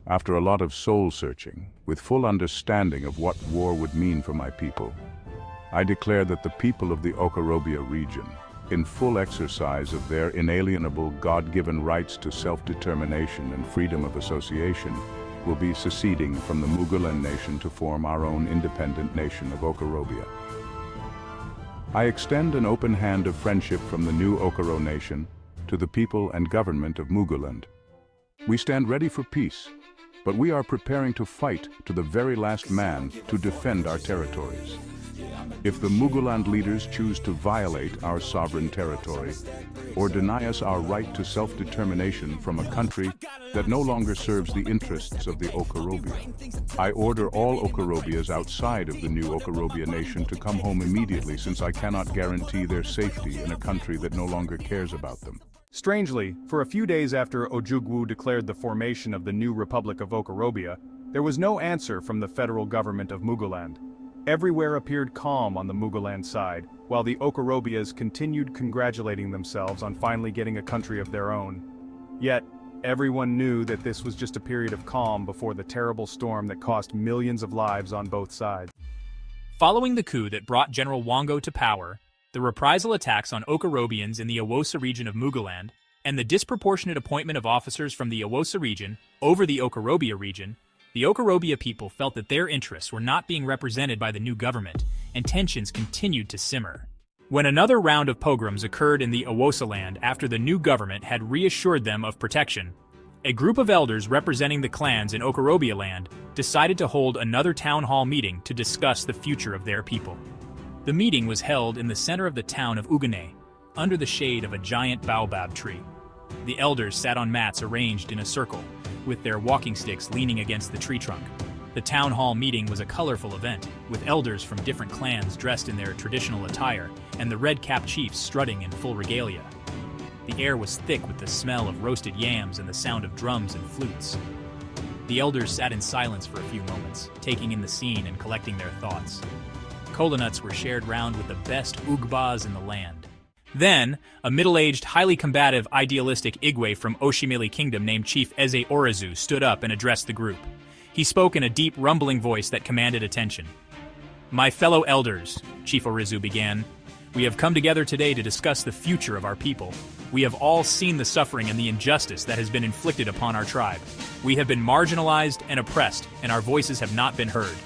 S7: After a lot of soul-searching, with full understanding of what war would mean for my people, I declare that the people of the Okorobia region, in full exercise of their inalienable God-given rights to self-determination and freedom of association, will be seceding from the Mughal nation to form our own independent nation of Okorobia. I extend an open hand of friendship from the new Okoro nation to the people and government of Mughal. We stand ready for peace, but we are preparing to fight to the very last man to defend our territories. If the Mughal leaders choose to violate our sovereign territory or deny us our right to self-determination from a country that no longer serves the interests of the Okorobia, I order all Okorobias outside of the new Okorobia nation to come home immediately, since I cannot guarantee their safety in a country that no longer cares about them.
S5: Strangely, for a few days after Ojukwu declared the formation of the new Republic of Okorobia, there was no answer from the federal government of Mughal. Everywhere appeared calm on the Mughal side, while the Okorobias continued congratulating themselves on finally getting a country of their own. Yet, everyone knew that this was just a period of calm before the terrible storm that cost millions of lives on both sides.
S2: Following the coup that brought General Wango to power, the reprisal attacks on Okorobians in the Awosa region of Mughal, and the disproportionate appointment of officers from the Awosa region over the Okorobia region, the Okorobia people felt that their interests were not being represented by the new government, and tensions continued to simmer. When another round of pogroms occurred in the Awosa land after the new government had reassured them of protection, a group of elders representing the clans in Okorobia land decided to hold another town hall meeting to discuss the future of their people. The meeting was held in the center of the town of Ugane, under the shade of a giant baobab tree. The elders sat on mats arranged in a circle, with their walking sticks leaning against the tree trunk. The town hall meeting was a colorful event, with elders from different clans dressed in their traditional attire, and the red-capped chiefs strutting in full regalia. The air was thick with the smell of roasted yams and the sound of drums and flutes. The elders sat in silence for a few moments, taking in the scene and collecting their thoughts. Kola nuts were shared round with the best ugbas in the land. Then, a middle-aged, highly combative, idealistic Igwe from Oshimili Kingdom named Chief Eze Orizu stood up and addressed the group. He spoke in a deep, rumbling voice that commanded attention. "My fellow elders," Chief Orizu began, "we have come together today to discuss the future of our people. We have all seen the suffering and the injustice that has been inflicted upon our tribe. We have been marginalized and oppressed, and our voices have not been heard.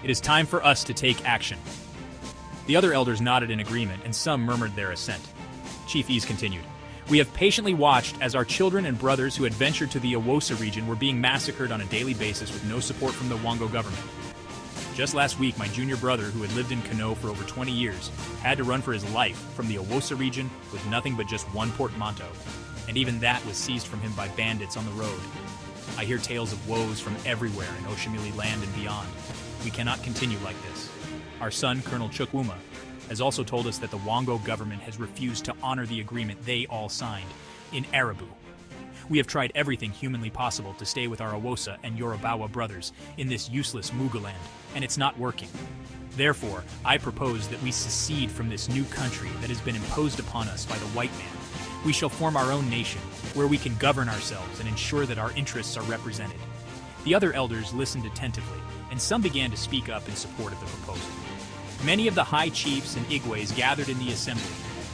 S2: It is time for us to take action." The other elders nodded in agreement, and some murmured their assent. Chief Ease continued, "We have patiently watched as our children and brothers who had ventured to the Awosa region were being massacred on a daily basis with no support from the Wango government. Just last week, my junior brother, who had lived in Kano for over 20 years, had to run for his life from the Awosa region with nothing but just one portmanteau, and even that was seized from him by bandits on the road. I hear tales of woes from everywhere in Oshimili land and beyond. We cannot continue like this. Our son, Colonel Chukwuma, has also told us that the Wango government has refused to honor the agreement they all signed in Arabu. We have tried everything humanly possible to stay with our Awosa and Yorubawa brothers in this useless Mughal land, and it's not working. Therefore, I propose that we secede from this new country that has been imposed upon us by the white man. We shall form our own nation, where we can govern ourselves and ensure that our interests are represented." The other elders listened attentively, and some began to speak up in support of the proposal. Many of the high chiefs and Igwes gathered in the assembly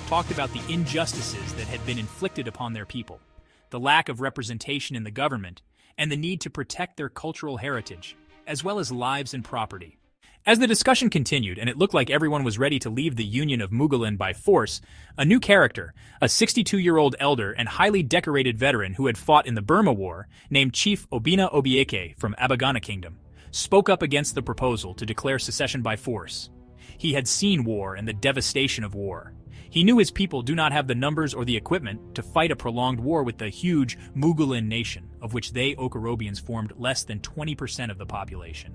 S2: talked about the injustices that had been inflicted upon their people, the lack of representation in the government, and the need to protect their cultural heritage, as well as lives and property. As the discussion continued and it looked like everyone was ready to leave the Union of Mughal by force, a new character, a 62-year-old elder and highly decorated veteran who had fought in the Burma War, named Chief Obina Obieke from Abagana Kingdom, spoke up against the proposal to declare secession by force. He had seen war and the devastation of war. He knew his people do not have the numbers or the equipment to fight a prolonged war with the huge Mughal nation, of which they Okorobians formed less than 20% of the population.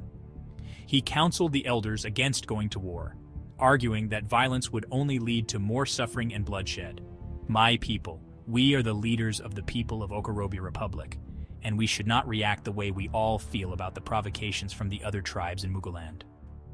S2: He counseled the elders against going to war, arguing that violence would only lead to more suffering and bloodshed. "My people, we are the leaders of the people of Okorobia Republic, and we should not react the way we all feel about the provocations from the other tribes in Mughal.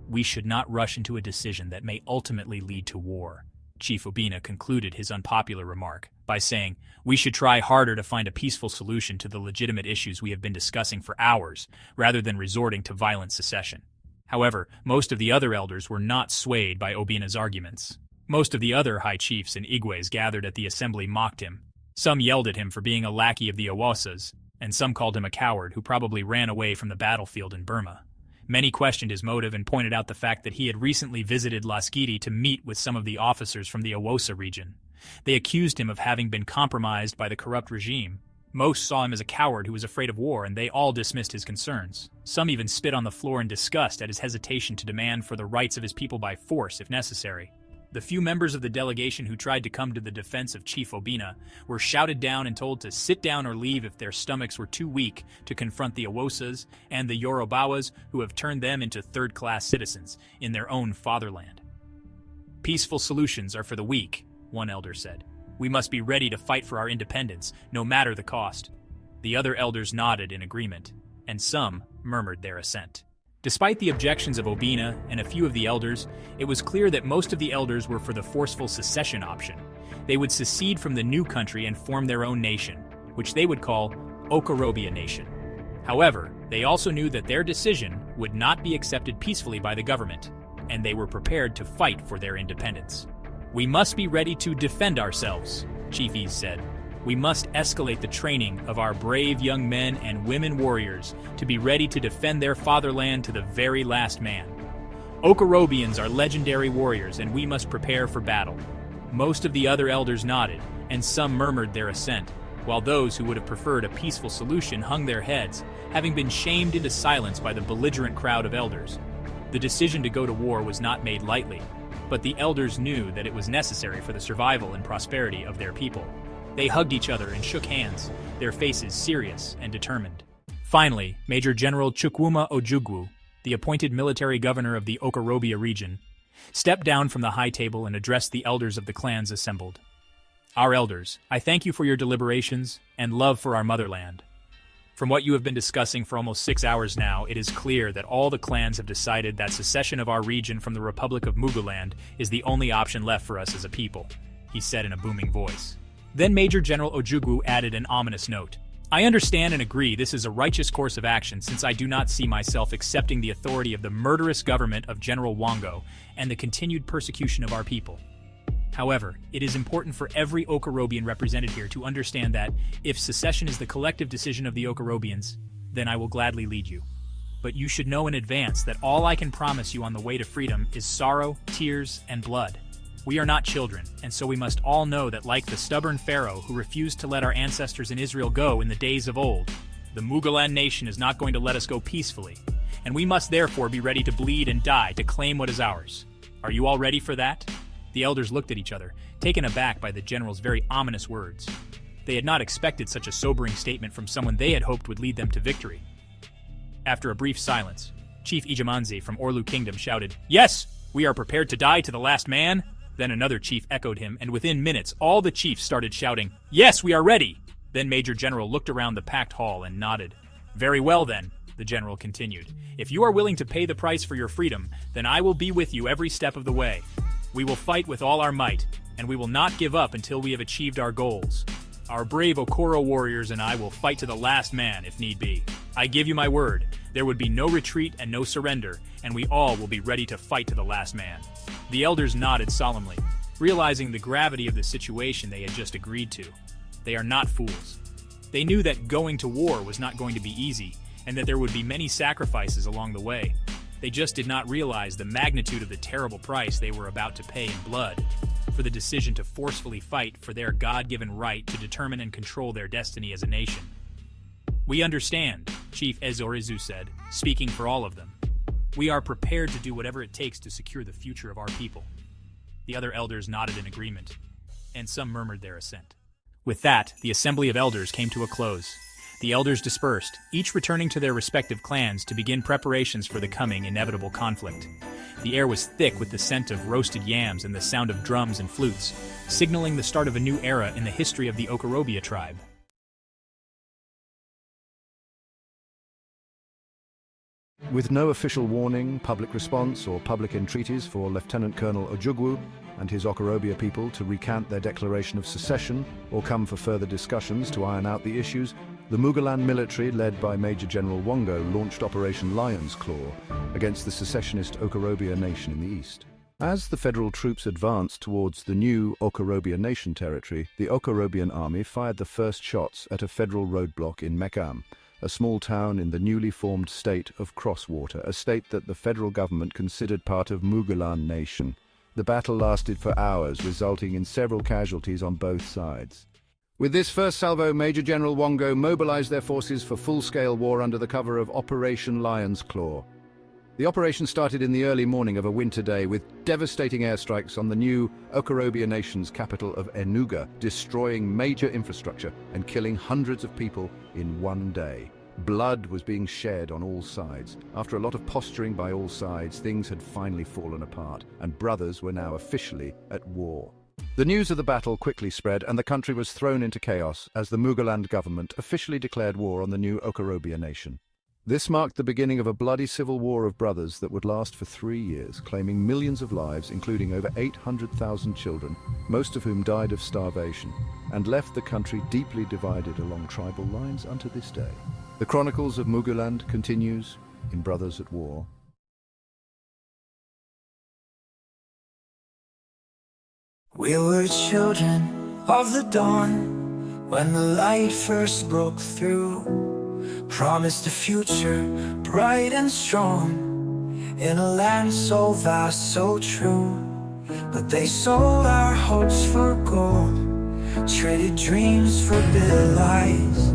S2: We should not rush into a decision that may ultimately lead to war," Chief Obina concluded his unpopular remark. by saying, "We should try harder to find a peaceful solution to the legitimate issues we have been discussing for hours, rather than resorting to violent secession." However, most of the other elders were not swayed by Obina's arguments. Most of the other high chiefs and Igwes gathered at the assembly mocked him. Some yelled at him for being a lackey of the Awosas, and some called him a coward who probably ran away from the battlefield in Burma. Many questioned his motive and pointed out the fact that he had recently visited Lasgiri to meet with some of the officers from the Awosa region. They accused him of having been compromised by the corrupt regime. Most saw him as a coward who was afraid of war, and they all dismissed his concerns. Some even spit on the floor in disgust at his hesitation to demand for the rights of his people by force if necessary. The few members of the delegation who tried to come to the defense of Chief Obina were shouted down and told to sit down or leave if their stomachs were too weak to confront the Awosas and the Yorubawas who have turned them into third-class citizens in their own fatherland. "Peaceful solutions are for the weak," one elder said. "We must be ready to fight for our independence, no matter the cost." The other elders nodded in agreement, and some murmured their assent. Despite the objections of Obina and a few of the elders, it was clear that most of the elders were for the forceful secession option. They would secede from the new country and form their own nation, which they would call Okorobia Nation. However, they also knew that their decision would not be accepted peacefully by the government, and they were prepared to fight for their independence. "We must be ready to defend ourselves," Chief Ease said. "We must escalate the training of our brave young men and women warriors to be ready to defend their fatherland to the very last man. Okorobians are legendary warriors, and we must prepare for battle." Most of the other elders nodded, and some murmured their assent, while those who would have preferred a peaceful solution hung their heads, having been shamed into silence by the belligerent crowd of elders. The decision to go to war was not made lightly, but the elders knew that it was necessary for the survival and prosperity of their people. They hugged each other and shook hands, their faces serious and determined. Finally, Major General Chukwuma Ojukwu, the appointed military governor of the Okorobia region, stepped down from the high table and addressed the elders of the clans assembled. "Our elders, I thank you for your deliberations and love for our motherland. From what you have been discussing for almost 6 hours now, it is clear that all the clans have decided that secession of our region from the Republic of Muguland is the only option left for us as a people," he said in a booming voice. Then Major General Ojukwu added an ominous note. "I understand and agree this is a righteous course of action, since I do not see myself accepting the authority of the murderous government of General Wango and the continued persecution of our people. However, it is important for every Okorobian represented here to understand that, if secession is the collective decision of the Okorobians, then I will gladly lead you. But you should know in advance that all I can promise you on the way to freedom is sorrow, tears, and blood. We are not children, and so we must all know that, like the stubborn Pharaoh who refused to let our ancestors in Israel go in the days of old, the Mughal nation is not going to let us go peacefully, and we must therefore be ready to bleed and die to claim what is ours. Are you all ready for that?" The elders looked at each other, taken aback by the general's very ominous words. They had not expected such a sobering statement from someone they had hoped would lead them to victory. After a brief silence, Chief Ijamanzi from Orlu Kingdom shouted, "Yes, we are prepared to die to the last man." Then another chief echoed him, and within minutes all the chiefs started shouting, "Yes, we are ready!" Then Major General looked around the packed hall and nodded. "Very well then," the general continued. "If you are willing to pay the price for your freedom, then I will be with you every step of the way. We will fight with all our might, and we will not give up until we have achieved our goals. Our brave Okoro warriors and I will fight to the last man if need be. I give you my word, there would be no retreat and no surrender, and we all will be ready to fight to the last man." The elders nodded solemnly, realizing the gravity of the situation they had just agreed to. They are not fools. They knew that going to war was not going to be easy, and that there would be many sacrifices along the way. They just did not realize the magnitude of the terrible price they were about to pay in blood for the decision to forcefully fight for their God-given right to determine and control their destiny as a nation. "We understand," Chief Ezorizu said, speaking for all of them. "We are prepared to do whatever it takes to secure the future of our people." The other elders nodded in agreement, and some murmured their assent. With that, the assembly of elders came to a close. The elders dispersed, each returning to their respective clans to begin preparations for the coming inevitable conflict. The air was thick with the scent of roasted yams and the sound of drums and flutes, signaling the start of a new era in the history of the Okorobia tribe.
S4: With no official warning, public response, or public entreaties for Lieutenant Colonel Ojukwu and his Okorobia people to recant their declaration of secession or come for further discussions to iron out the issues, the Mugaland military, led by Major General Wongo, launched Operation Lion's Claw against the secessionist Okorobia Nation in the east. As the federal troops advanced towards the new Okorobia Nation territory, the Okorobian army fired the first shots at a federal roadblock in Mekam, a small town in the newly formed state of Crosswater, a state that the federal government considered part of Mugaland Nation. The battle lasted for hours, resulting in several casualties on both sides. With this first salvo, Major General Wongo mobilized their forces for full-scale war under the cover of Operation Lion's Claw. The operation started in the early morning of a winter day with devastating airstrikes on the new Okorobia Nation's capital of Enugu, destroying major infrastructure and killing hundreds of people in one day. Blood was being shed on all sides. After a lot of posturing by all sides, things had finally fallen apart, and brothers were now officially at war. The news of the battle quickly spread, and the country was thrown into chaos as the Mugaland government officially declared war on the new Okorobia Nation. This marked the beginning of a bloody civil war of brothers that would last for 3 years, claiming millions of lives, including over 800,000 children, most of whom died of starvation, and left the country deeply divided along tribal lines unto this day. The Chronicles of Mugaland continues in Brothers at War.
S1: We were children of the dawn when the light first broke through. Promised a future bright and strong in a land so vast, so true. But they sold our hopes for gold, traded dreams for bitter lies.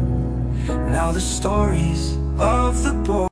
S1: Now the stories of the boy